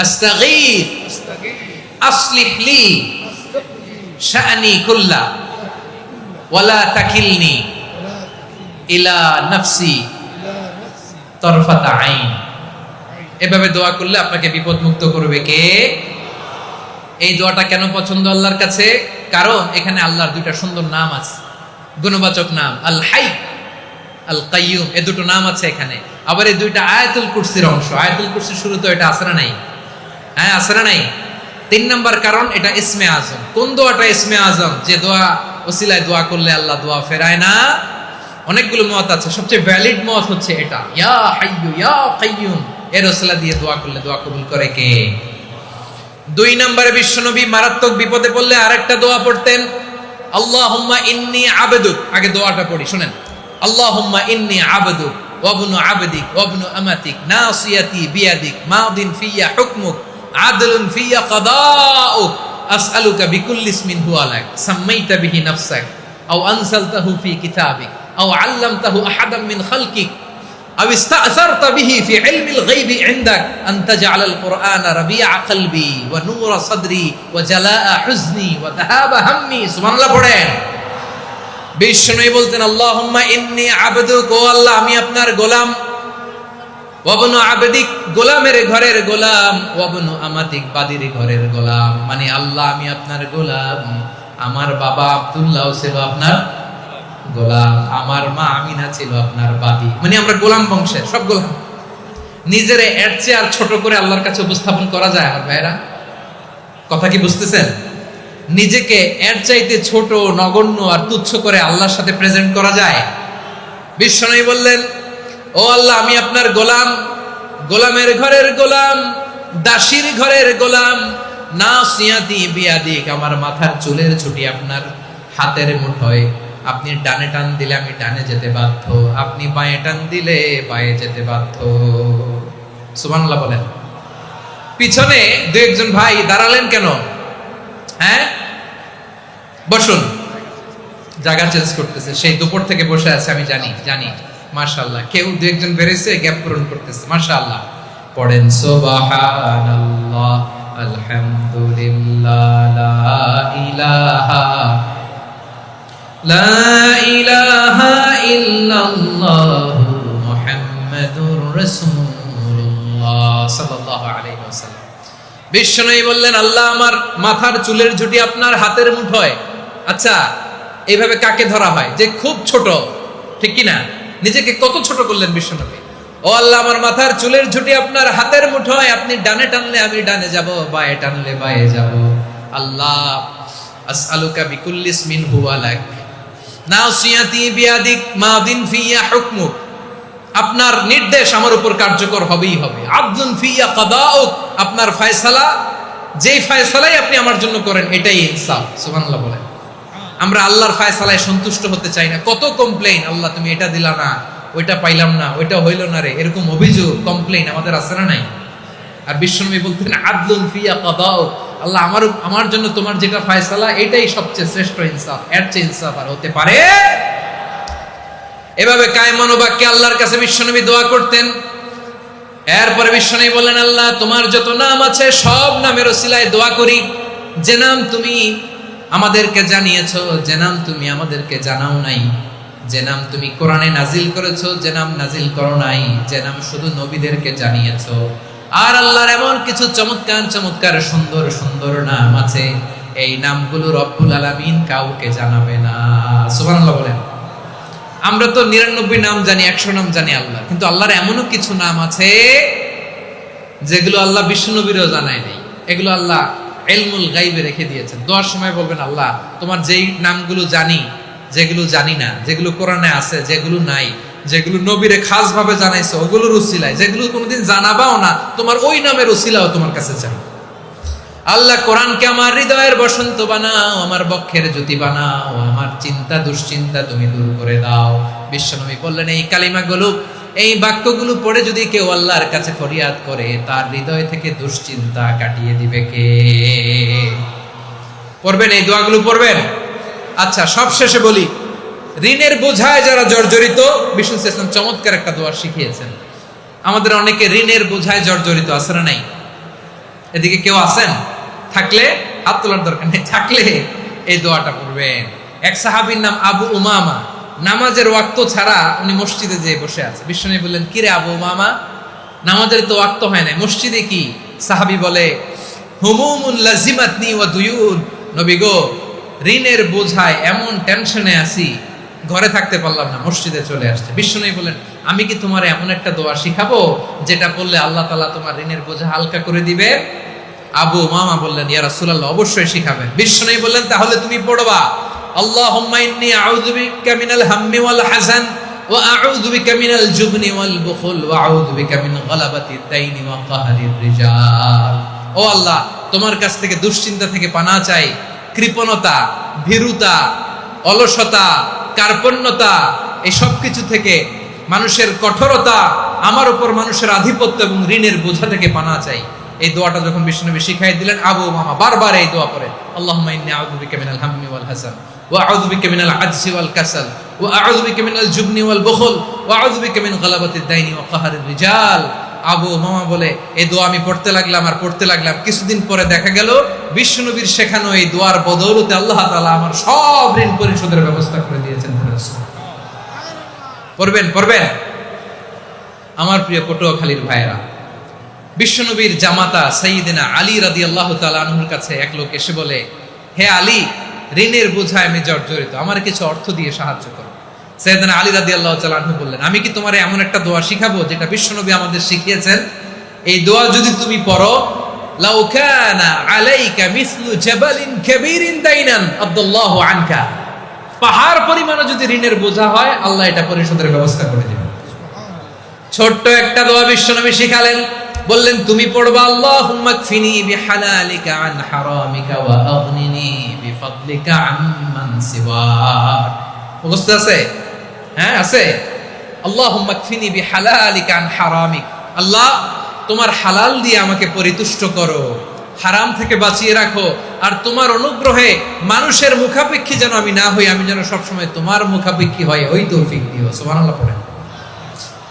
আস্তাগীথ আসলিহ লি শা'নি কুল্লা ওয়ালা তাকিলনি ইলা নাফসি তরফাতা আইন। এভাবে দোয়া করলে আপনাকে বিপদ মুক্ত করবে কে? এই দোয়াটা কেন পছন্দ আল্লাহর কাছে? কারণ এখানে আল্লাহর দুইটা সুন্দর নাম আছে, গুণবাচক নাম, আল হাই, আল কাইয়ুম। এই দুটো নাম আছে এখানে। আবার এই দুইটা আয়াতুল কুরসির অংশ। আয়াতুল কুরসির শুরুতে এটা আছে না নাই? হ্যাঁ, আছে না নাই? 3 নাম্বার কারণ এটা ইসমে আজম। কোন দোয়াটা ইসমে আজম? যে দোয়া ওসিলায় দোয়া করলে আল্লাহ দোয়া ফেরায় না। অনেকগুলো মত আছে, সবচেয়ে ভ্যালিড মত হচ্ছে এটা, ইয়া হাইয়ু ইয়া কাইয়ুম। এর ওসিলা দিয়ে দোয়া করলে দোয়া কবুল করে কে? 2 নম্বরে বিশ্বনবী মারাত্মক বিপদে পড়লে আরেকটা দোয়া পড়তেন, আল্লাহুম্মা ইন্নী আবদুক। আগে দোয়াটা পড়ি, শুনেন। আল্লাহুম্মা ইন্নী আবদুক ওয়া ইবনু আবদিক ওয়া ইবনু আমাতিক নাসিয়াতি বিয়াদিক মাদিন ফিয়া হুকমুক আদলুন ফিয়া কাদাউক আসআলুকা বিকুল্লি ইসমিন হুয়া লাক সাম্মাইতা বিহি নাফসাক আও আনসালতাহু ফি কিতাবিক আও আল্লামতাহু আহাদাম মিন খালকিক আও ইস্তা'সারতা বিহি ফি ইলমিল গায়বি ইনদাক আন তাজআলাল কুরআনা রাবিআ কলবি ওয়া নূরা সাদরি ওয়া জালাআ হুজনি ওয়া যাহাবা হাম্মি। সুবহানাল্লাহ পড়েন। বিষ্ণু বলতেন আল্লাহুম্মা ইন্নী আবদুক, ও আল্লাহ আমি আপনার গোলাম, ওয়া ইবনু আবদিক, গোলামের ঘরের গোলাম, ওয়া ইবনু আমাতিক, বাদীর ঘরের গোলাম। মানে আল্লাহ আমি আপনার গোলাম। আমার বাবা আব্দুল্লাহ ছিল আপনার গোলাম, আমার মা আমিনা ছিল আপনার বাদী। মানে আমরা গোলাম বংশের, সব গোলাম। নিজেরে এর চেয়ে আর ছোট করে আল্লাহর কাছে উপস্থাপন করা যায় আমার ভাইরা? কথা কি বুঝতেছেন? নিজেকে এর চাইতে ছোট, নগণ্য আর তুচ্ছ করে আল্লাহর সাথে প্রেজেন্ট করা যায়? বিশ্বনবী বললেন, ও আল্লাহ আমি আপনার গোলাম, গোলামের ঘরের গোলাম, দাসীর ঘরের গোলাম, নাসিয়াতি বিয়াদিক, আমার মাথার চুলের ছুটি আপনার হাতের মুঠোয়। আপনি ডানে টান দিলে আমি ডানে যেতে বাধ্য, আপনি বাঁয়ে টান দিলে বাঁয়ে যেতে বাধ্য। সুবহানাল্লাহ বলেন। পিছনে 2-1 ভাই দাঁড়ালেন কেন? হ্যাঁ, বসুন। জায়গা চেঞ্জ করতেছে, সেই দুপুর থেকে বসে আছে আমি জানি। মাশাআল্লাহ, কেউ 2-1 বেরিয়েছে, গ্যাপ পূরণ করতেছে। মাশাআল্লাহ। পড়েন সুবহানাল্লাহ আলহামদুলিল্লাহ লা ইলাহা ইল্লাল্লাহ মুহাম্মাদুর রাসূলুল্লাহ সাল্লাল্লাহু আলাইহি ওয়াসাল্লাম। বিশ্বনবী বললেন, আল্লাহ আমার মাথার চুলের ঝুঁটি আপনার হাতের মুঠোয়। আচ্ছা, এইভাবে কাকে ধরা হয়? যে খুব ছোট, ঠিক কি না? নিজেকে কত ছোট করলেন বিশ্বনবী। ও আল্লাহ আমার মাথার চুলের ঝুঁটি আপনার হাতের মুঠোয়, আপনি ডানে টানলে আমি ডানে যাব, বাঁয়ে টানলে বাঁয়ে যাব। আল্লাহ আসআলুকা বিকুল্লি ইসমিন হুয়া লাক নাসিয়াতি বিয়াদিক মাদিন ফিয়া হুকমুক, আপনার নির্দেশ আমার উপর কার্যকর হবেই হবে। আদলুন ফিয়া কাদাউক, আপনার ফয়সালা, যেই ফয়সালাই আপনি আমার জন্য করেন এটাই ইনসাফ। সুবহানাল্লাহ বলেন। আমরা আল্লাহর ফয়সালায় সন্তুষ্ট হতে চাই না। কত কমপ্লেইন, আল্লাহ তুমি এটা দিলা না, ওইটা পাইলাম না, ওইটা হইল না রে, এরকম অভিযোগ, কমপ্লেইন আমাদের আছে না নাই? আর বিশ্বনবী বলতেন আদলুন ফিয়া কাদাউক, আল্লাহ আমার জন্য তোমার যেটা ফয়সালা এটাই সবচেয়ে শ্রেষ্ঠ ইনসাফ, এর চেয়ে ইনসাফ আর হতে পারে? এভাবে কায় মনোবাক্যে আল্লাহর কাছে বিশ্বনবী দোয়া করতেন। এরপরে বিশ্বনবী বললেন, আল্লাহ তোমার যত নাম আছে সব নামের ওসিলায় দোয়া করি, যে নাম তুমি আমাদেরকে জানিয়েছো যে নাম তুমি আমাদেরকে জানাও নাই, যে নাম তুমি কোরআনে নাজিল করেছো, যে নাম নাজিল করো নাই, যে নাম শুধু নবীদেরকে জানিয়েছো। আর আল্লাহর এমন কিছু চমৎকার চমৎকার সুন্দর সুন্দর নাম আছে, এই নামগুলো রব্বুল আলামিন কাউকে জানাবে না। সুবহানাল্লাহ বলেন। আমরা তো 99 নাম জানি, 100 নাম জানি আল্লাহ, কিন্তু আল্লাহর এমনও কিছু নাম আছে যেগুলো আল্লাহ বিশ্বনবীরও জানায় নাই। এগুলো আল্লাহ ইলমুল গায়বে রেখে দিয়েছেন। দোয়ার সময় বলবেন, আল্লাহ তোমার যেই নামগুলো জানি, যেগুলো জানি না, যেগুলো কোরআনে আছে, যেগুলো নাই, যেগুলো নবীরে খাস ভাবে জানাইছো ওগুলোর উসিলায়, যেগুলো কোনোদিন জানাবাও না তোমার ওই নামের উসিলাও তোমার কাছে চাই। আল্লাহ কোরআনকে আমার হৃদয়ের বসন্ত বানাও, আমার বক্ষের জ্যোতি বানাও, আমার চিন্তা দুশ্চিন্তা তুমি দূর করে দাও। বিশ্বনবী বললেন, এই কালিমাগুলো, এই বাক্যগুলো পড়ে যদি কেউ আল্লাহর কাছে ফরিয়াদ করে, তার হৃদয় থেকে দুশ্চিন্তা কাটিয়ে দিবে কে? পড়বেন, এই দোয়াগুলো পড়বেন। আচ্ছা, সব শেষে বলি, ঋণের বোঝায় যারা জর্জরিত, বিষ্ণু ইসলাম চমৎকার একটা দোয়া শিখিয়েছেন। আমাদের অনেকে ঋণের বোঝায় জর্জরিত, আছে না নাই? এদিকে কেউ আছেন? থাকলে হাত তোলার দরকার নেই, থাকলে এই দোয়াটা পড়বেন। এক সাহাবীর নাম আবু উমামা, নামাজের ওয়াক্ত ছাড়া উনি মসজিদে যেয়ে বসে আছে। বিশ্বনবী বললেন, কিরে আবু উমামা, নামাজের তো ওয়াক্ত হয় না, মসজিদে কি? সাহাবী বলে, হুমুমুন লাজিমাতনি ওয়া দুয়ুন। নবী গো, ঋণের বোঝায় এমন টেনশনে আছি, ঘরে থাকতে পারলাম না, মসজিদে চলে আসছে। বিশ্বনবী বলেন, আমি কি তোমার এমন একটা দোয়া শিখাবো যেটা বললে আল্লাহ তাআলা তোমার ঋণের বোঝা হালকা করে দিবে? আবু উমামা বললেন, ইয়া রাসূলুল্লাহ, অবশ্যই শিখাবেন। বিশ্বনবী বললেন, তাহলে তুমি পড়বা, আল্লাহুম্মা ইন্নী আউযু বিকা মিনাল হাম্মি ওয়াল হাযান ওয়া আউযু বিকা মিনাল জুবনি ওয়াল বুখল ওয়া আউযু বিকা মিন গালাবাতিদ দাইনি ওয়া কাহরির রিজাল। ও আল্লাহ, তোমার কাছ থেকে দুশ্চিন্তা থেকে পানাহ চাই, কৃপণতা, ভীরুতা, অলসতা, কার্পণ্যতা, এই সব কিছু থেকে, মানুষের কঠোরতা, আমার উপর মানুষের আধিপত্য এবং ঋণের বোঝা থেকে পানাহ চাই। এই দোয়াটা যখন বিশ্বনবী শিখাই দিলেন, আবু উমামা বারবার এই দোয়া পড়ে, আল্লাহুম্মা ইন্নী আউযু বিকা মিনাল হাম্মি ওয়াল হাযান ওয়া আউযু বিকা মিনাল আজজি ওয়াল কাসাল ওয়া আউযু বিকা মিনাল জুবনি ওয়াল বুখল ওয়া আউযু বিকা মিন গালাবাতিদ দাইনি ওয়া কাহরির রিজাল। আবু উমামা বলে, এই দোয়া আমি পড়তে লাগলাম আর পড়তে লাগলাম, কিছুদিন পরে দেখা গেল বিশ্বনবীর শেখানো এই দোয়ার বদৌলতে আল্লাহ তাআলা আমার সব ঋণ পরিশোধের ব্যবস্থা করে দিয়েছেন। পড়বেন, পড়বেন। আমার প্রিয় পটুয়াখালীর ভাইয়েরা, বিশ্বনবীর জামাতা সাইয়্যিদিনা আলী রাদিয়াল্লাহু তাআলা আনহুর কাছে এক লোক এসে বলে, হে আলী, ঋণের বোঝায় আমি জর্জরিত, আমার কিছু অর্থ দিয়ে সাহায্য করো। সাইয়্যিদিনা আলী রাদিয়াল্লাহু তাআলা আনহু বললেন, আমি কি তোমারে এমন একটা দোয়া শিখাবো যেটা বিশ্বনবী আমাদের শিখিয়েছেন? এই দোয়া যদি তুমি পড়ো, লাউ কানা আলাইকা মিসলু জাবালিন কাবীরিন দাইনান আব্দুল্লাহু আনকা, পাহাড় পরিমাণে যদি ঋণের বোঝা হয়, আল্লাহ এটা পরিশোধের ব্যবস্থা করে দিবেন। ছোট্ট একটা দোয়া বিশ্বনবী শিখালেন, বললেন, তুমি পড়বা, আল্লাহুম্মা কফিনি বিহালালিকা আন হারামিকা ওয়া আগনিনি বিফাদলিকা আম্মান সিওয়াক। মুখস্থ আছে? হ্যাঁ, আছে। আল্লাহুম্মা কফিনি বিহালালিকা আন হারামিক, আল্লাহ তোমার হালাল দিয়ে আমাকে পরিতুষ্ট করো, হারাম থেকে বাঁচিয়ে রাখো, আর তোমার অনুগ্রহে মানুষের মুখাপেক্ষী যেন আমি না হই, আমি যেন সবসময় তোমার মুখাপেক্ষী হয়, ওই তৌফিক দিও। সুবহানাল্লাহ পড়েন।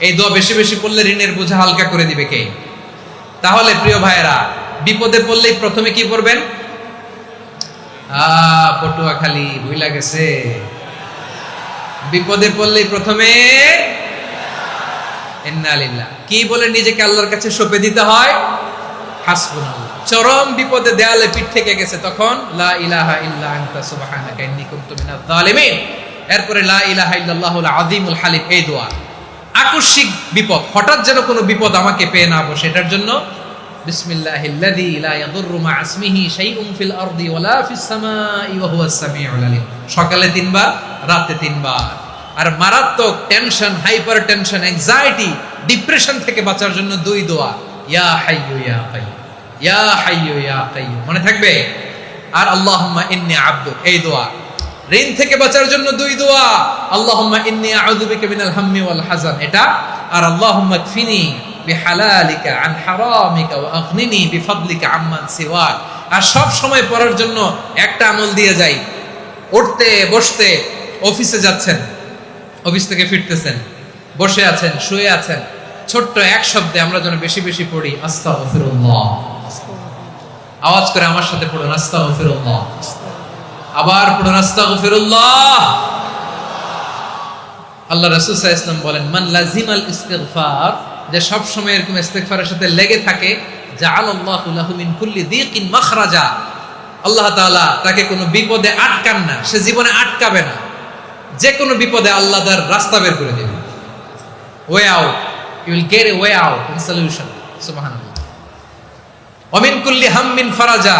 এই দোয়া বেশি বেশি পড়লে ঋণের বোঝা হালকা করে দিবে কে? তাহলে প্রিয় ভাইয়েরা, বিপদে পড়লেই প্রথমে কি পড়বেন? পটুয়াখালী ভুইলা গেছে, বিপদে পড়লেই প্রথমে ইন্না লিল্লাহ কি বলে নিজেকে আল্লাহর কাছে সঁপে দিতে হয়? হাসবুনাল্লাহ। চরম বিপদে দেয়ালে পিঠ থেকে গেছে, তখন লা ইলাহা ইল্লা আনতা সুবহানাকা ইন্নী কুনতু মিনাজ জালিমিন। এরপরে লা ইলাহা ইল্লাল্লাহুল আযীমুল হালিম, এই দোয়া। আকস্মিক বিপদ, হঠাৎ যেন কোনো বিপদ আমাকে পেয়ে না বসে, এটার জন্য বিসমিল্লাহিল্লাযী লা ইয়াদুররু মা ইসমিহি শাইউন ফিল আরদি ওয়ালা ফিস সামাই ওয়া হুয়াস সামিউল আলিম। সকালে 3 বার, রাতে 3 বার। আর মারাত্মক tension, hyper tension, anxiety, depression থেকে বাঁচার জন্য 2 দোয়া, ইয়া হাইয়্যু ইয়া কাইয়্যুম, ইয়া হাইয়্যু ইয়া কাইয়্যুম, মনে থাকবে? আর আল্লাহুম্মা ইন্নী আবদুক, এই দোয়া। ঋণ থেকে বাঁচার জন্য 2 দোয়া, আল্লাহুম্মা ইন্নী আউযু বিকা মিনাল হাম্মি ওয়াল হাযান, এটা। আর আল্লাহুম্মা কফিনি বিহালালিকা আন হারামিকা ওয়া আগনিনি বিফাদলিকা আম্মান সিওয়াক। আর সব সময় পড়ার জন্য একটা আমল দিয়ে যাই, উঠতে বসতে, অফিসে যাচ্ছেন, অফিস থেকে ফিরতেছেন, বসে আছেন, শুয়ে আছেন, ছোট্ট এক শব্দে আমরা যেন বেশি বেশি পড়ি, আস্তাগফিরুল্লাহ। আওয়াজ করে আমার সাথে পড়ুন, আস্তাগফিরুল্লাহ। আবার পড়ুন আস্তাগফিরুল্লাহ। আল্লাহ রাসূল সাল্লাল্লাহু আলাইহি ওয়াসাল্লাম বলেন, মান লাজিমাল ইস্তিগফার, যে সব সময় এরকম ইস্তিগফারের সাথে লেগে থাকে, জাআলাল্লাহু লাহু মিন কুল্লি যিকিন মাখরাজা, আল্লাহ তাআলা তাকে কোনো বিপদে আটকান না, সে জীবনে আটকাবে না, যে কোনো বিপদে আল্লাহ তার রাস্তা বের করে দেবে, way out, you will get a way out in solution. সুবহানাল্লাহ। ওয়া মিন কুল্লি হাম্মিন ফারাজা,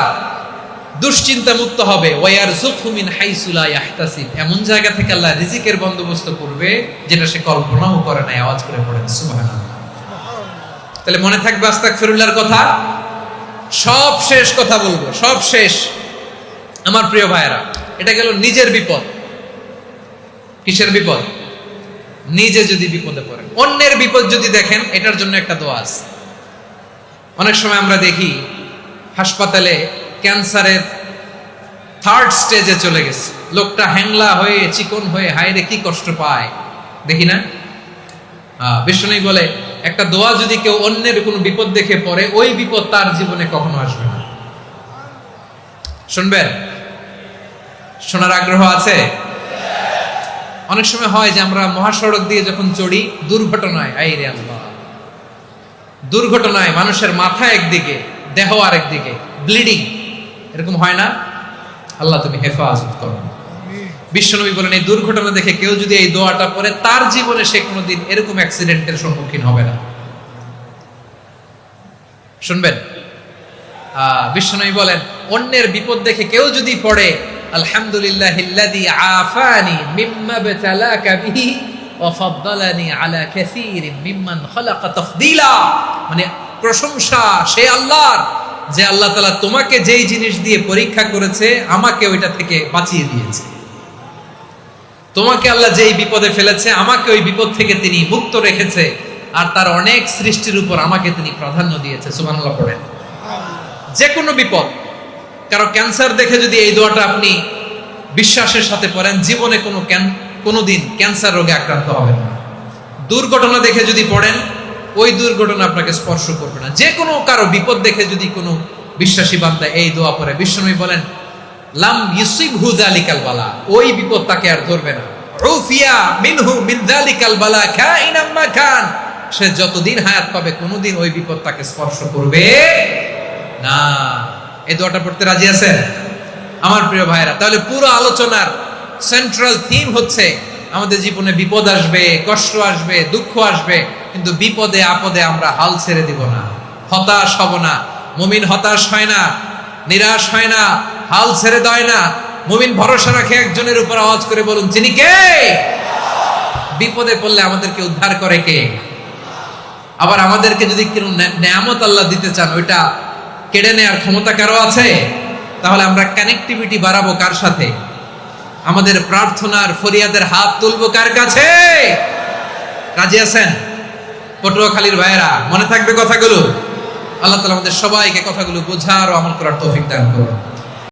দুশ্চিন্তা মুক্ত হবে, ওয়ায়ারযুকহু মিন হাইসু লা ইয়াহতাসিব, এমন জায়গা থেকে আল্লাহ রিজিকের বন্দোবস্ত করবে যেটা সে কল্পনাও করে না। আওয়াজ করে পড়েন সুবহানাল্লাহ। তাহলে মনে থাকবে আস্তাগফিরুল্লাহর কথা। সব শেষ কথা বলবো, সব শেষ আমার প্রিয় ভাইয়েরা। এটা গেল নিজের বিপদ। কিসের বিপদ? নিজে যদি বিপদে পড়েন। অন্যের বিপদ যদি দেখেন, এটার জন্য একটা দোয়া আছে। অনেক সময় আমরা দেখি হাসপাতালে ক্যান্সারের 3rd স্টেজে চলে গেছে, লোকটা হ্যাংলা হয়ে চিকন হয়ে হায়রে কি কষ্ট পায়, দেখি না? বিষ্ণু বলে একটা দোয়া যদি কেউ অন্যের কোনো বিপদ দেখে পড়ে, ওই বিপদ তার জীবনে কখনো আসবে না। শুনবেন? শোনার আগ্রহ আছে? অনেক সময় হয় যে আমরা মহাসড়ক দিয়ে যখন চড়ি, দুর্ঘটনায়, আইরে আল্লাহ, দুর্ঘটনায় মানুষের মাথা একদিকে, দেহ আরেকদিকে, ব্লিডিং, এরকম হয় না? আল্লাহ তুমি হেফাজত করো। বিশ্বনবী বলেন, এই দুর্ঘটনা দেখে কেউ যদি এই দোয়াটা পড়ে, তার জীবনে সে কোনোদিন এরকম অ্যাক্সিডেন্টের সম্মুখীন হবে না। শুনবেন? বিশ্বনবী বলেন, অন্যের বিপদ দেখে কেউ যদি পড়ে, আলহামদুলিল্লাহিল্লাযী আফানি মিম্মা বতালাকা বিহি ওয়া ফাদ্দালানি আলা কাসীরিন মিম্মান খালাকা তাফদীলা, মানে প্রশংসা সে আল্লাহর, যে আল্লাহ তাআলা তোমাকে যেই জিনিস দিয়ে পরীক্ষা করেছে, আমাকে ওইটা থেকে বাঁচিয়ে দিয়েছে। তোমাকে আল্লাহ যেই বিপদে ফেলেছে, আমাকে ওই বিপদ থেকে তিনি মুক্ত রেখেছে, আর তার অনেক সৃষ্টির উপর আমাকে তিনি প্রাধান্য দিয়েছে। সুবহানাল্লাহ পড়েন। যে কোনো বিপদ, কারো ক্যান্সার দেখে যদি এই দোয়াটা আপনি বিশ্বাসের সাথে পড়েন, জীবনে কোনোদিন ক্যান্সার রোগে আক্রান্ত হবেন না। দুর্ঘটনা দেখে যদি পড়েন, ওই দুর্ঘটনা আপনাকে স্পর্শ করবে না। যে কোনো কারো বিপদ দেখে যদি কোনো বিশ্বাসী বান্দা এই দোয়া পড়ে, বিশ্বনবী বলেন, লাম ইউসিবহু যালিকাল বালা, ওই বিপদ তাকে আর ধরবে না। উফিয়া মিনহু মিন যালিকাল বালা কাইনাম মা কান, সে যতদিন হায়াত পাবে কোনোদিন ওই বিপদ তাকে স্পর্শ করবে না। এই দোয়াটা পড়তে রাজি আছেন আমার প্রিয় ভাইরা? তাহলে পুরো আলোচনার সেন্ট্রাল থিম হচ্ছে, আমাদের জীবনে বিপদ আসবে, কষ্ট আসবে, দুঃখ আসবে, কিন্তু বিপদে আপদে আমরা হাল ছেড়ে দিব না, হতাশ হব না। মুমিন হতাশ হয় না, নিরাশ হয় না, হাল ছেড়ে দেয় না। মুমিন ভরসা রাখে একজনের উপর। আওয়াজ করে বলুন, যিনি কে? বিপদে পড়লে আমাদেরকে উদ্ধার করে কে? আবার আমাদেরকে যদি কোনো নেয়ামত আল্লাহ দিতে চান, ওইটা কেড়ে নেওয়ার ক্ষমতা কারো আছে? তাহলে আমরা কানেক্টিভিটি বাড়াবো কার সাথে? আমাদের প্রার্থনার ফরিয়াদের হাত তুলবো কার কাছে? রাজি আছেন পটুয়াখালীর ভাইয়েরা? মনে থাকবে কথাগুলো। আল্লাহ তাআলা আমাদের সবাইকে কথাগুলো বোঝার ও আমল করার তৌফিক দান করুন।